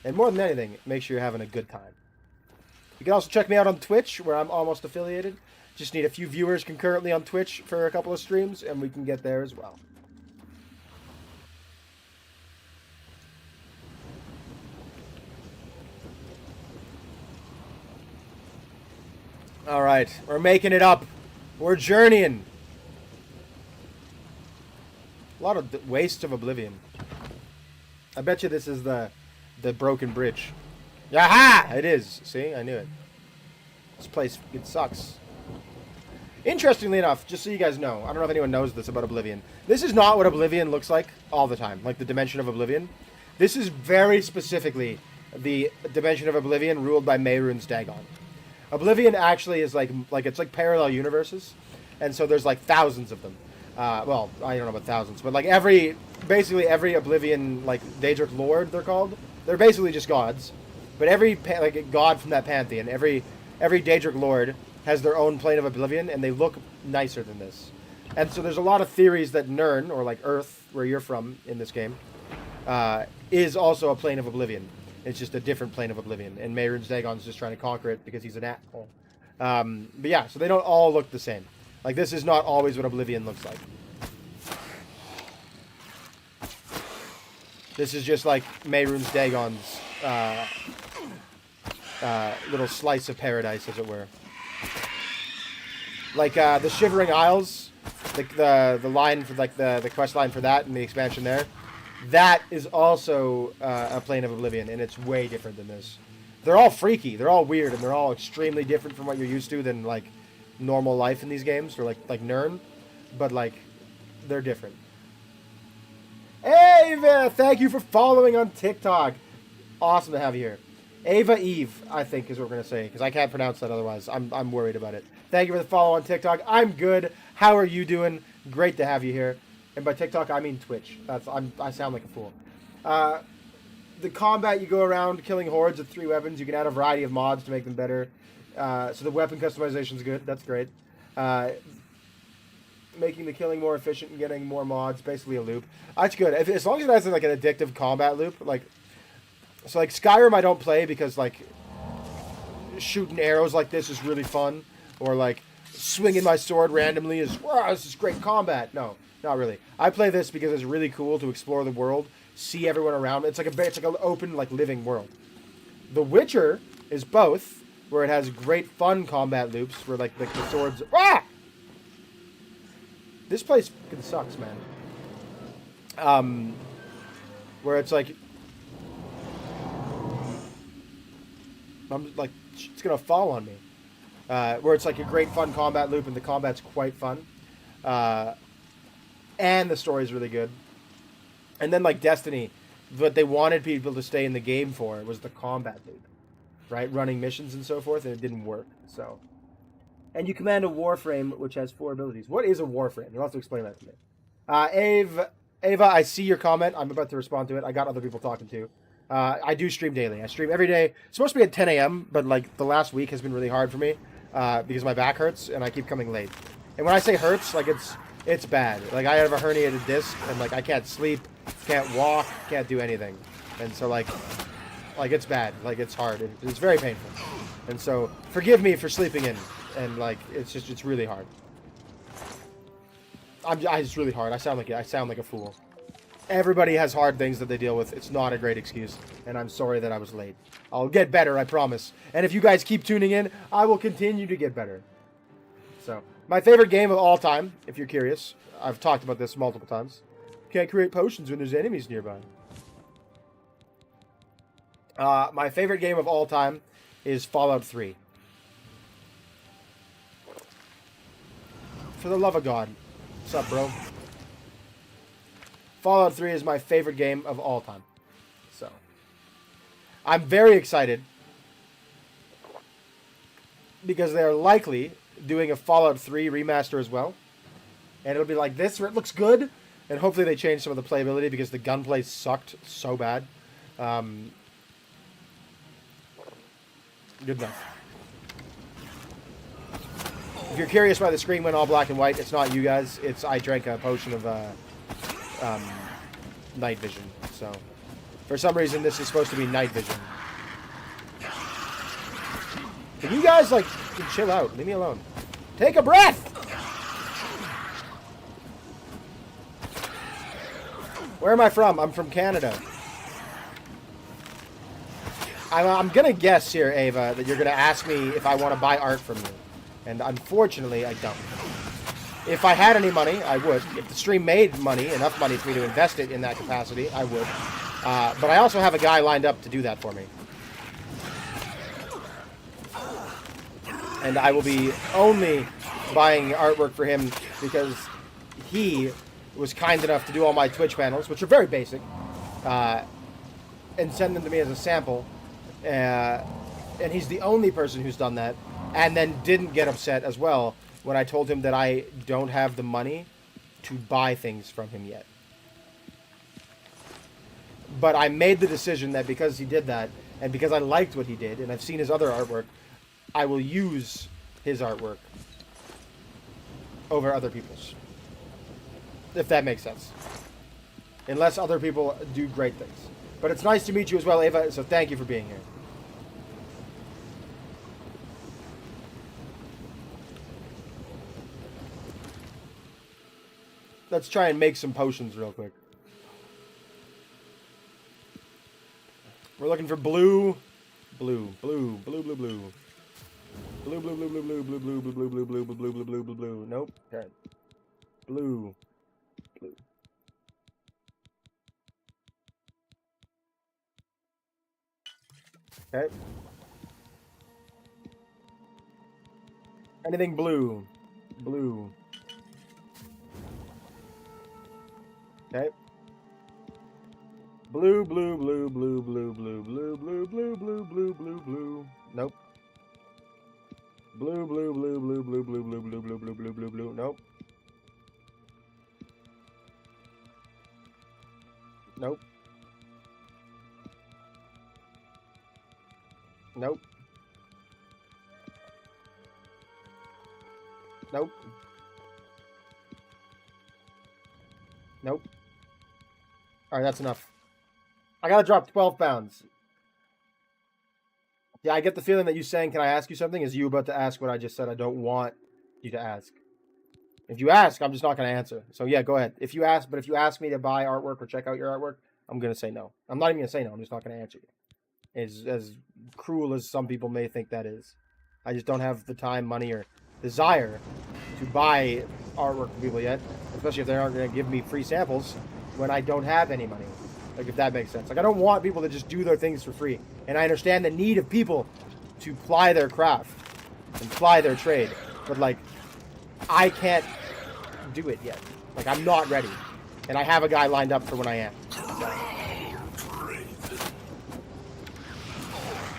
And more than anything, make sure you're having a good time. You can also check me out on Twitch, where I'm almost affiliated. Just need a few viewers concurrently on Twitch for a couple of streams, and we can get there as well. All right, we're making it up. We're journeying. A lot of waste of Oblivion. I bet you this is the broken bridge. Aha! It is. See? I knew it. This place, it sucks. Interestingly enough, just so you guys know, I don't know if anyone knows this about Oblivion. This is not what Oblivion looks like all the time, like the dimension of Oblivion. This is very specifically the dimension of Oblivion ruled by Mehrunes Dagon. Oblivion actually is like it's like parallel universes, and so there's like thousands of them. Well, I don't know about thousands, but like basically every Oblivion, like Daedric Lord, they're called. They're basically just gods, but every like god from that pantheon, every Daedric Lord has their own plane of Oblivion, and they look nicer than this. And so there's a lot of theories that Nirn, or like Earth, where you're from in this game, is also a plane of Oblivion. It's just a different plane of Oblivion, and Mehrunes Dagon's just trying to conquer it because he's an asshole. But yeah, so they don't all look the same. Like, this is not always what Oblivion looks like. This is just like Mehrunes Dagon's little slice of paradise, as it were. Like the Shivering Isles, the line for like the quest line for that and the expansion there, that is also a plane of Oblivion, and it's way different than this. They're all freaky, they're all weird, and they're all extremely different from what you're used to than like normal life in these games, or like Nirn, but like they're different. Ava, thank you for following on TikTok. Awesome to have you here. Ava Eve, I think is what we're gonna say, because I can't pronounce that otherwise. I'm worried about it. Thank you for the follow on TikTok. I'm good. How are you doing? Great to have you here. And by TikTok, I mean Twitch. I sound like a fool. The combat, you go around killing hordes with 3 weapons. You can add a variety of mods to make them better. So the weapon customization is good. That's great. Making the killing more efficient and getting more mods. Basically a loop. That's good. As long as it has like an addictive combat loop. So like Skyrim I don't play because like shooting arrows like this is really fun. Or like swinging my sword randomly is, wow, this is great combat. No, not really. I play this because it's really cool to explore the world, see everyone around. It's like an open, like living world. The Witcher is both, where it has great fun combat loops where like the swords. Ah! This place fucking sucks, man. Where it's like, I'm like, it's gonna fall on me. Where it's like a great fun combat loop and the combat's quite fun. And the story's really good. And then like Destiny, what they wanted people to stay in the game for was the combat loop. Right? Running missions and so forth, and it didn't work. So, and you command a warframe which has 4 abilities. What is a warframe? You'll have to explain that to me. Ava, I see your comment. I'm about to respond to it. I got other people talking too. I do stream daily. I stream every day. It's supposed to be at 10 a.m., but like the last week has been really hard for me because my back hurts and I keep coming late. And when I say hurts, like it's bad. Like I have a herniated disc and like I can't sleep, can't walk, can't do anything. And so like it's bad. Like it's hard. It's very painful. And so forgive me for sleeping in. And like it's really hard. It's really hard. I sound like a fool. Everybody has hard things that they deal with. It's not a great excuse. And I'm sorry that I was late. I'll get better, I promise. And if you guys keep tuning in, I will continue to get better. So, my favorite game of all time, if you're curious. I've talked about this multiple times. Can't create potions when there's enemies nearby. My favorite game of all time is Fallout 3. For the love of God. What's up, bro? Fallout 3 is my favorite game of all time. So, I'm very excited because they're likely doing a Fallout 3 remaster as well. And it'll be like this, where it looks good. And hopefully they change some of the playability because the gunplay sucked so bad. Good enough. If you're curious why the screen went all black and white, it's not you guys. I drank a potion of night vision. So, for some reason, this is supposed to be night vision. Can you guys, like, chill out? Leave me alone. Take a breath! Where am I from? I'm from Canada. I'm going to guess here, Ava, that you're going to ask me if I want to buy art from you. And unfortunately, I don't. If I had any money, I would. If the stream made money, enough money for me to invest it in that capacity, I would. But I also have a guy lined up to do that for me. And I will be only buying artwork for him because he was kind enough to do all my Twitch panels, which are very basic, and send them to me as a sample. And he's the only person who's done that, and then didn't get upset as well when I told him that I don't have the money to buy things from him yet. But I made the decision that because he did that, and because I liked what he did, and I've seen his other artwork, I will use his artwork over other people's. If that makes sense. Unless other people do great things. But it's nice to meet you as well, Ava, so thank you for being here. Let's try and make some potions real quick. We're looking for blue. Blue. Blue. Blue, blue, blue. Blue, blue, blue, blue, blue, blue, blue, blue, blue, blue, blue, blue, blue, blue, blue, blue. Nope. Okay. Blue. Blue. Okay. Anything blue. Blue. Okay. Blue, blue, blue, blue, blue, blue, blue, blue, blue, blue, blue, blue, blue. Nope. Blue, blue, blue, blue, blue, blue, blue, blue, blue, blue, blue, blue, blue. Nope. Nope. Nope. Nope. Nope. Alright, that's enough. I gotta drop 12 pounds. Yeah, I get the feeling that you saying, can I ask you something? Is you about to ask what I just said I don't want you to ask. If you ask, I'm just not going to answer. So yeah, go ahead. If you ask me to buy artwork or check out your artwork, I'm going to say no. I'm not even going to say no. I'm just not going to answer you. As cruel as some people may think that is. I just don't have the time, money, or desire to buy artwork from people yet. Especially if they aren't going to give me free samples when I don't have any money. Like, if that makes sense. Like, I don't want people to just do their things for free. And I understand the need of people to ply their craft and ply their trade. But, like, I can't do it yet. Like, I'm not ready. And I have a guy lined up for when I am.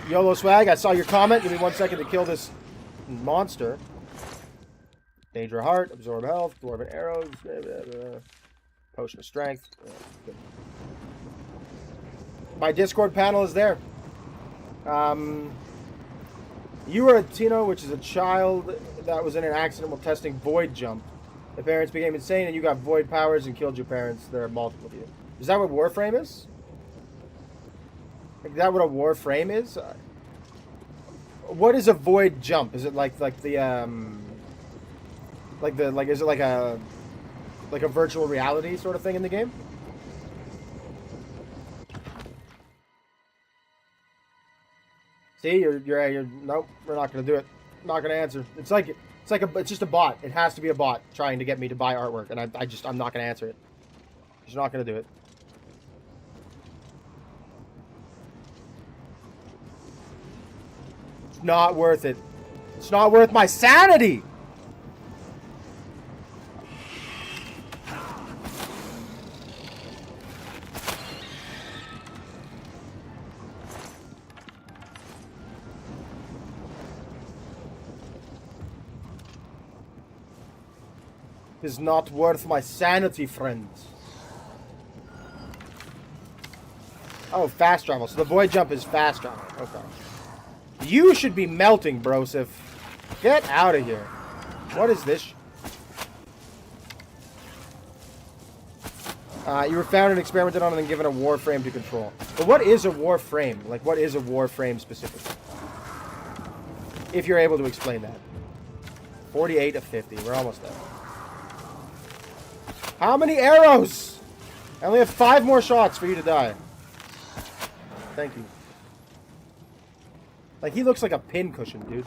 YOLO Swag, I saw your comment. Give me 1 second to kill this monster. Danger of Heart, Absorb Health, Dwarven Arrows, Potion of Strength. Good. My Discord panel is there. You were a Tino, which is a child that was in an accident while testing Void Jump. The parents became insane and you got Void powers and killed your parents. There are multiple of you. Is that what Warframe is? Is that what a Warframe is? What is a Void Jump? Is it like is it like a virtual reality sort of thing in the game? See, you're nope, we're not gonna do it. Not gonna answer. It's just a bot. It has to be a bot trying to get me to buy artwork, and I'm not gonna answer it. Just not gonna do it. It's not worth it. It's not worth my sanity. Is not worth my sanity, friends. Oh, fast travel. So the Void Jump is fast travel. Okay. You should be melting, Brosif. Get out of here. What is this? You were found and experimented on and then given a Warframe to control. But what is a Warframe? Like, what is a Warframe specifically? If you're able to explain that. 48 of 50. We're almost there. How many arrows? I only have 5 more shots for you to die. Thank you. Like, he looks like a pincushion, dude.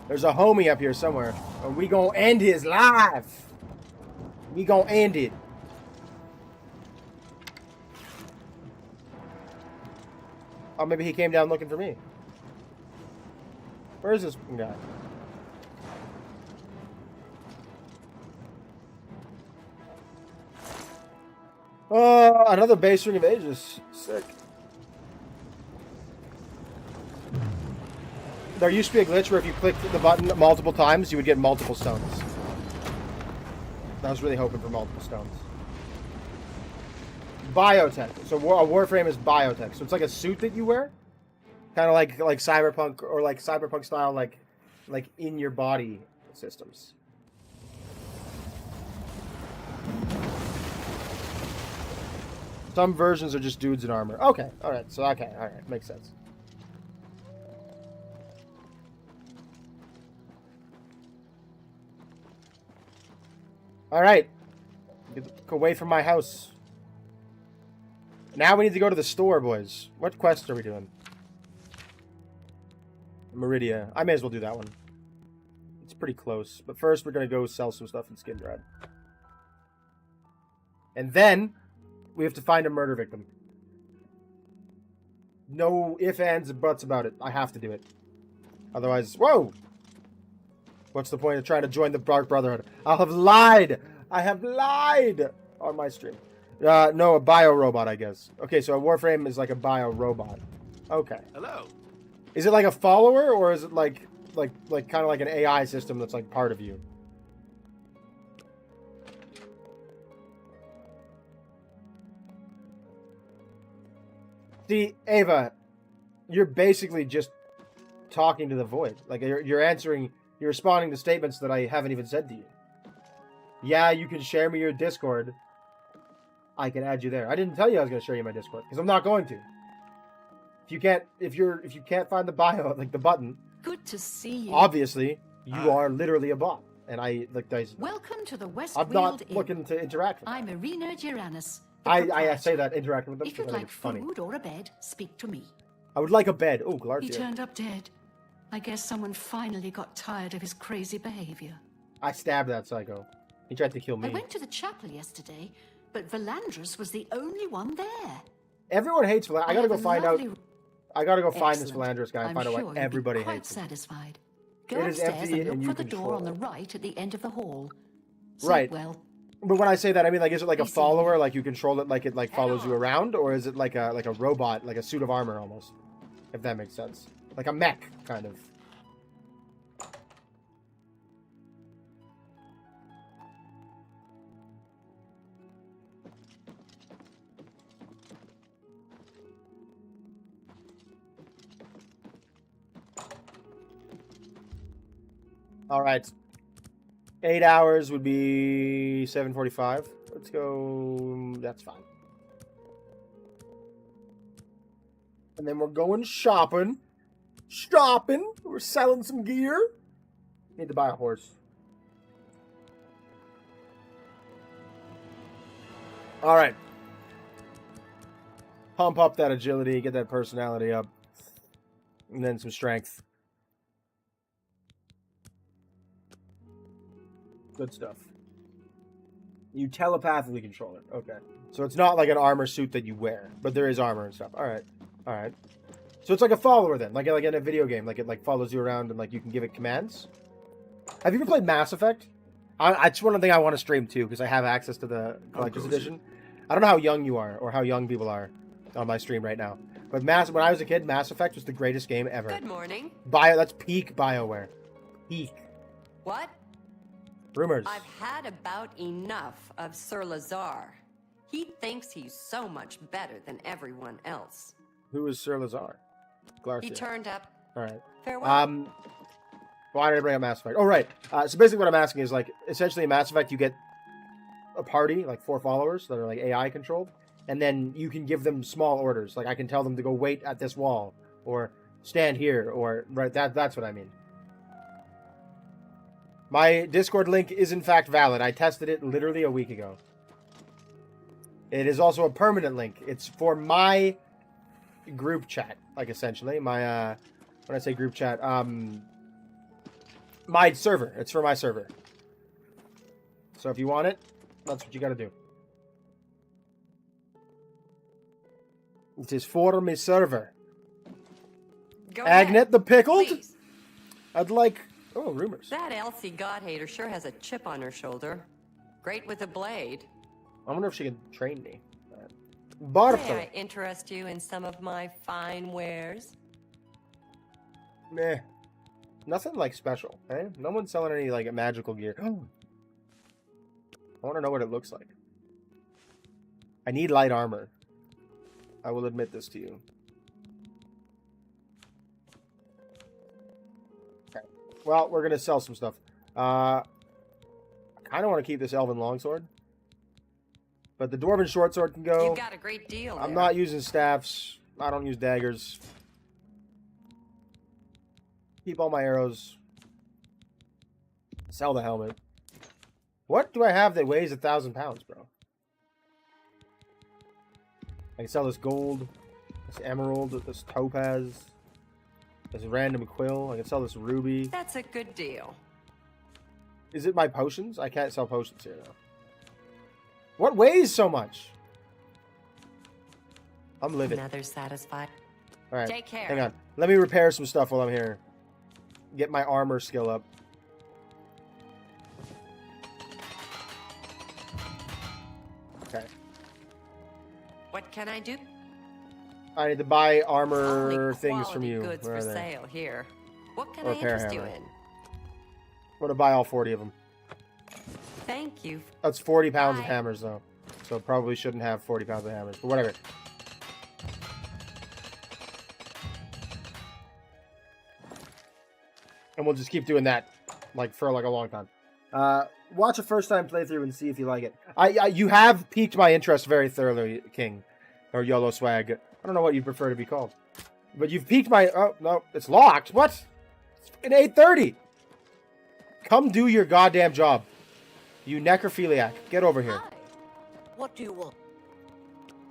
There's a homie up here somewhere. And we gonna end his life. We gonna end it. Oh, maybe he came down looking for me. Where is this guy? Oh, another base ring of ages. Sick. there used to be a glitch where if you clicked the button multiple times, you would get multiple stones. I was really hoping for multiple stones. Biotech. So a Warframe is biotech. So it's like a suit that you wear, kind of like cyberpunk or like cyberpunk style, like in your body systems. Some versions are just dudes in armor. Okay, all right. So okay, all right, makes sense. All right, get away from my house. Now we need to go to the store, boys. What quest are we doing? Meridia. I may as well do that one. It's pretty close. But first, we're going to go sell some stuff in Skindred. And then, we have to find a murder victim. No ifs, ands, and buts about it. I have to do it. Otherwise, whoa! What's the point of trying to join the Dark Brotherhood? I'll have lied! I have lied on my stream. No, a bio-robot, I guess. Okay, so a Warframe is like a bio-robot. Okay. Hello. Is it like a follower, or is it like kind of like an AI system that's like part of you? See, Ava, you're basically just talking to the void. Like, you're answering, you're responding to statements that I haven't even said to you. Yeah, you can share me your Discord. I can add you there. I didn't tell you I was going to share you my Discord, because I'm not going to. If you can't find the bio, like the button, Good to see you. obviously, you are literally a bot. And Welcome to the West I'm Weald not Inn. looking to interact with them. I'm Irina Girannis. the I proprietor. say that interacting with them If you'd because I think like it's funny. food or a bed, speak to me. I would like a bed. Oh, He Glarthia. turned up dead. I guess someone finally got tired of his crazy behavior. I stabbed that psycho. He tried to kill I me. went to the chapel yesterday, but Valandris was the only one there. Everyone hates Valandris. I gotta have go a find out. lovely- I gotta go find this Excellent. Valandris guy and I'm find out sure why you'll be everybody quite hates him. satisfied. Go It is upstairs empty and and look you for the door on control the right at the end of the hall. Sleep Right. well. But when I say that, I mean, like, is it like a Be safe. follower, like you control it, like it like follows you around, or is it like a robot, like a suit of armor almost? If that makes sense, like a mech kind of. All right. 8 hours would be 7:45. Let's go. That's fine. And then we're going shopping. Shopping. We're selling some gear. Need to buy a horse. All right. Pump up that agility, get that personality up, and then some strength. Good stuff. You telepathically control it. Okay. So it's not like an armor suit that you wear, but there is armor and stuff. All right. All right. So it's like a follower then, like in a video game, like it like follows you around and like you can give it commands. Have you ever played Mass Effect? It's one thing I want to stream too because I have access to the collector's edition. I don't know how young you are or how young people are on my stream right now, but when I was a kid, Mass Effect was the greatest game ever. Good morning. That's peak BioWare. Peak. What? Rumors. I've had about enough of Sir Lazar. He thinks he's so much better than everyone else. Who is Sir Lazar? Glarthia. He turned up. All right. Farewell. Why did I bring up Mass Effect? Oh, right. So basically what I'm asking is, like, essentially in Mass Effect, you get a party, like 4 followers that are, like, AI controlled, and then you can give them small orders. Like, I can tell them to go wait at this wall, or stand here, or, right, that's what I mean. My Discord link is, in fact, valid. I tested it literally a week ago. It is also a permanent link. It's for my group chat, like, essentially. My, when I say group chat, my server. It's for my server. So if you want it, that's what you gotta do. It is for my server. Go Agnet ahead, the Pickled? please. I'd like... Oh, rumors. That Elsie God-hater sure has a chip on her shoulder. Great with a blade. I wonder if she can train me. May Barthel. I interest you in some of my fine wares? Meh. Nothing like special, eh? No one's selling any like magical gear. I want to know what it looks like. I need light armor. I will admit this to you. Okay. Well, we're gonna sell some stuff. I kind of want to keep this elven longsword, but the dwarven short sword can go. You've got a great deal. I'm not using staffs. I don't use daggers. Keep all my arrows. Sell the helmet. What do I have that weighs 1,000 pounds, bro? I can sell this gold, this emerald, this topaz, this random quill. I can sell this ruby. That's a good deal. Is it my potions? I can't sell potions here, though. What weighs so much? I'm living. Another satisfied. All right, Take care. hang on. Let me repair some stuff while I'm here. Get my armor skill up. Okay. What can I do? I need to buy armor Only things from quality you. goods Where for are they? sale here. What can Or I interest you hammer. in? I'm gonna buy all 40 of them. Thank you. That's 40 pounds of Bye. hammers, though. So probably shouldn't have 40 pounds of hammers, but whatever. And we'll just keep doing that, like, for, like, a long time. Watch a first-time playthrough and see if you like it. You have piqued my interest very thoroughly, King. Or YOLO Swag. I don't know what you prefer to be called. But you've piqued my... Oh, no. It's locked. What? It's fucking 8:30. Come do your goddamn job. You necrophiliac. Get over here. Hi. What do you want?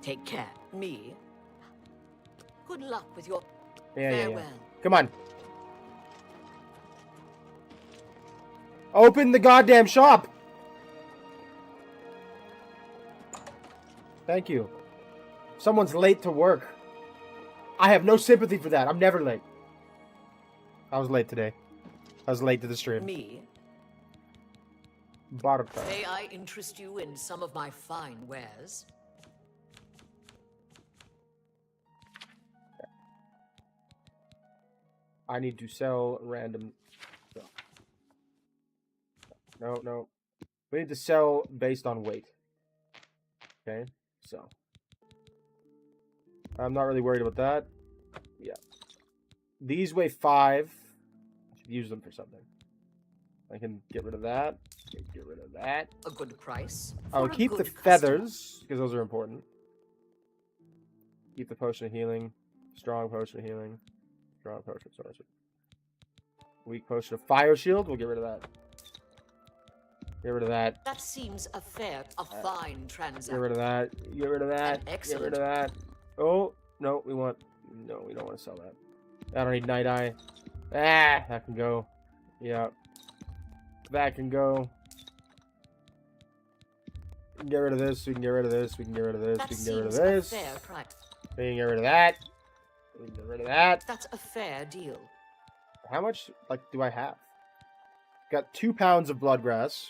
Take care. Me? Good luck with your... Yeah. Farewell. Come on. Open the goddamn shop. Thank you. Someone's late to work. I have no sympathy for that. I'm never late. I was late today. I was late to the stream. Me? Barta. May I interest you in some of my fine wares? I need to sell random stuff. No. We need to sell based on weight. Okay, so. I'm not really worried about that. Yeah. These weigh 5. I should use them for something. I can get rid of that. Get rid of that. A good price. I'll for a keep the good customer. feathers, because those are important. Keep the potion of healing. Strong potion of healing. Strong potion of sorcery. Weak potion of fire shield. We'll get rid of that. Get rid of that. That seems a fine transaction. Get rid of that. Get rid of that. Get Excellent. rid of that. Oh, no, we want... No, we don't want to sell that. I don't need Night Eye. Ah, that can go. Yeah. That can go. We can get rid of this. We can get rid of this. We can get rid of this. That We can get rid of seems a this. fair price. We can get rid of that. We can get rid of that. That's a fair deal. How much, like, do I have? Got 2 pounds of bloodgrass.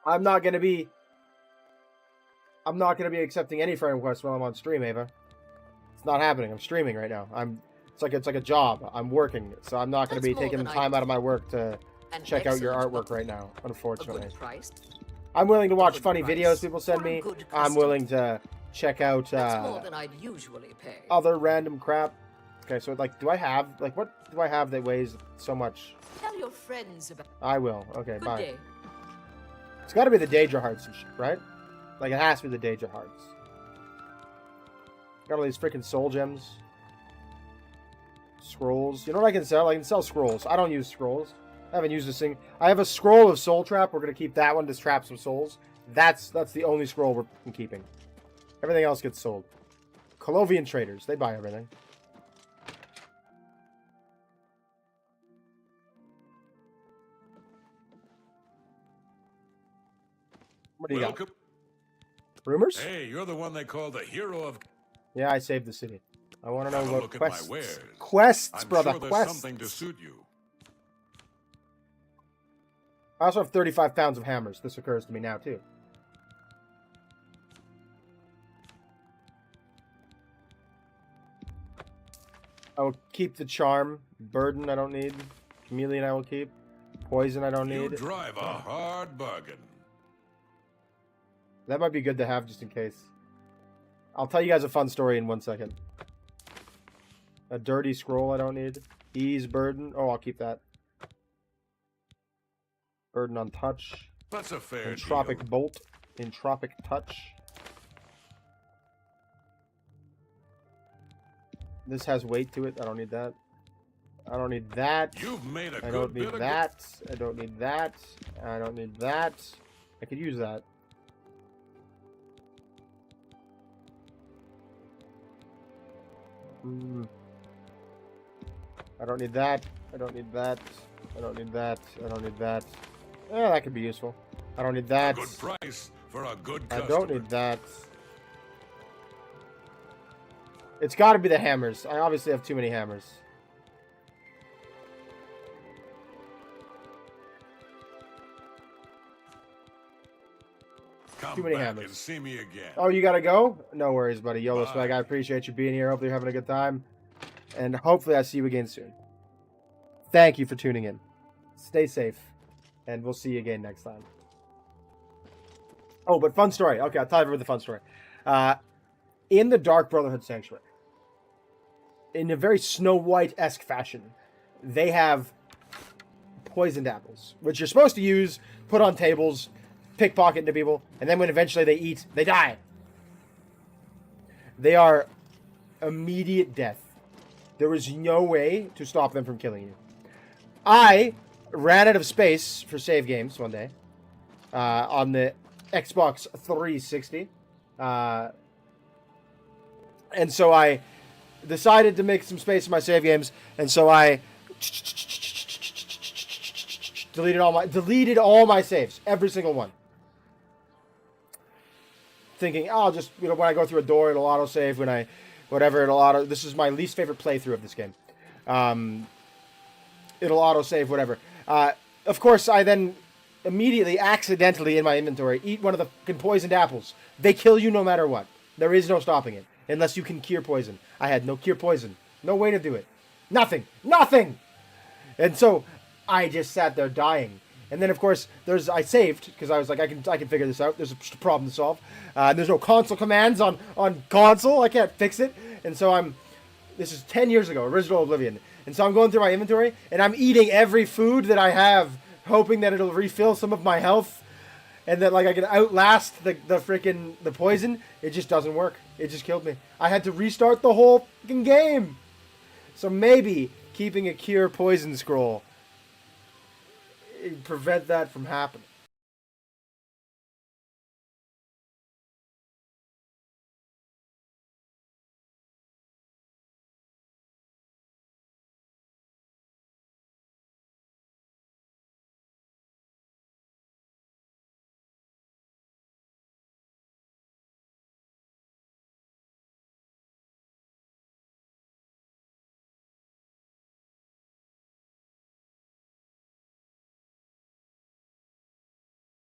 I'm not gonna be accepting any friend requests while I'm on stream, Ava. It's not happening. I'm streaming right now. It's like a job. I'm working, so I'm not gonna That's be more taking than time out of my work to An check out your excellent artwork right now. A Unfortunately, good price. I'm willing to watch good funny price videos people send for a me. good I'm customer. willing to check out That's more than I'd usually pay. other random crap. Okay, so like, what do I have that weighs so much? Tell your friends about. I will. Okay, Good bye. day. It's got to be the Daedra hearts, and shit, right? Like, it has to be the Daedra hearts. Got all these freaking soul gems. Scrolls. You know what I can sell? I can sell scrolls. I don't use scrolls. I haven't used this thing. I have a scroll of soul trap. We're gonna keep that one to trap some souls. That's the only scroll we're keeping. Everything else gets sold. Colovian traders. They buy everything. What do you got? Welcome. Rumors? Hey, you're the one they call the hero of... Yeah, I saved the city. I want to know Have a what look at my quests. wares. Quests, I'm brother. sure there's Quests. something to suit you. I also have 35 pounds of hammers. This occurs to me now, too. I'll keep the charm. Burden I don't need. Chameleon I will keep. Poison I don't You need. drive a hard bargain. That might be good to have just in case. I'll tell you guys a fun story in 1 second. A dirty scroll I don't need. Ease burden. Oh, I'll keep that. Burden on touch. That's a fair Entropic deal. bolt. Entropic touch. This has weight to it. I don't need that. I don't need that. You've made a I good don't bit need of that. I don't need that. I don't need that. I could use that. I don't need that. I don't need that. I don't need that. I don't need that. Yeah, that could be useful. I don't need that. A good price for a good I customer. don't need that. It's got to be the hammers. I obviously have too many hammers. Come Too many back hammers. and see me again. Oh, you gotta go? No worries, buddy. YOLO Bye. Swag, I appreciate you being here. Hopefully you're having a good time. And hopefully I see you again soon. Thank you for tuning in. Stay safe. And we'll see you again next time. Oh, but fun story. Okay, I'll tell everyone the fun story. In the Dark Brotherhood Sanctuary, in a very Snow White-esque fashion, they have poisoned apples, which you're supposed to use, put on tables, pickpocket into people, and then when eventually they eat, they die. They are immediate death. There is no way to stop them from killing you. I ran out of space for save games one day on the Xbox 360. And so I decided to make some space in my save games, and so I deleted all my saves, every single one. Thinking, oh, I'll just, when I go through a door, it'll autosave. When I, whatever, it'll auto. This is my least favorite playthrough of this game. It'll autosave, whatever. Of course, I then immediately, accidentally in my inventory, eat one of the fucking poisoned apples. They kill you no matter what. There is no stopping it. Unless you can cure poison. I had no cure poison. No way to do it. Nothing. Nothing! And so, I just sat there dying. And then, of course, I saved, because I was like, I can figure this out. There's a problem to solve. There's no console commands on console. I can't fix it. And so this is 10 years ago, original Oblivion. And so I'm going through my inventory, and I'm eating every food that I have, hoping that it'll refill some of my health. And that, like, I can outlast the poison. It just doesn't work. It just killed me. I had to restart the whole fucking game. So maybe keeping a cure poison scroll prevent that from happening.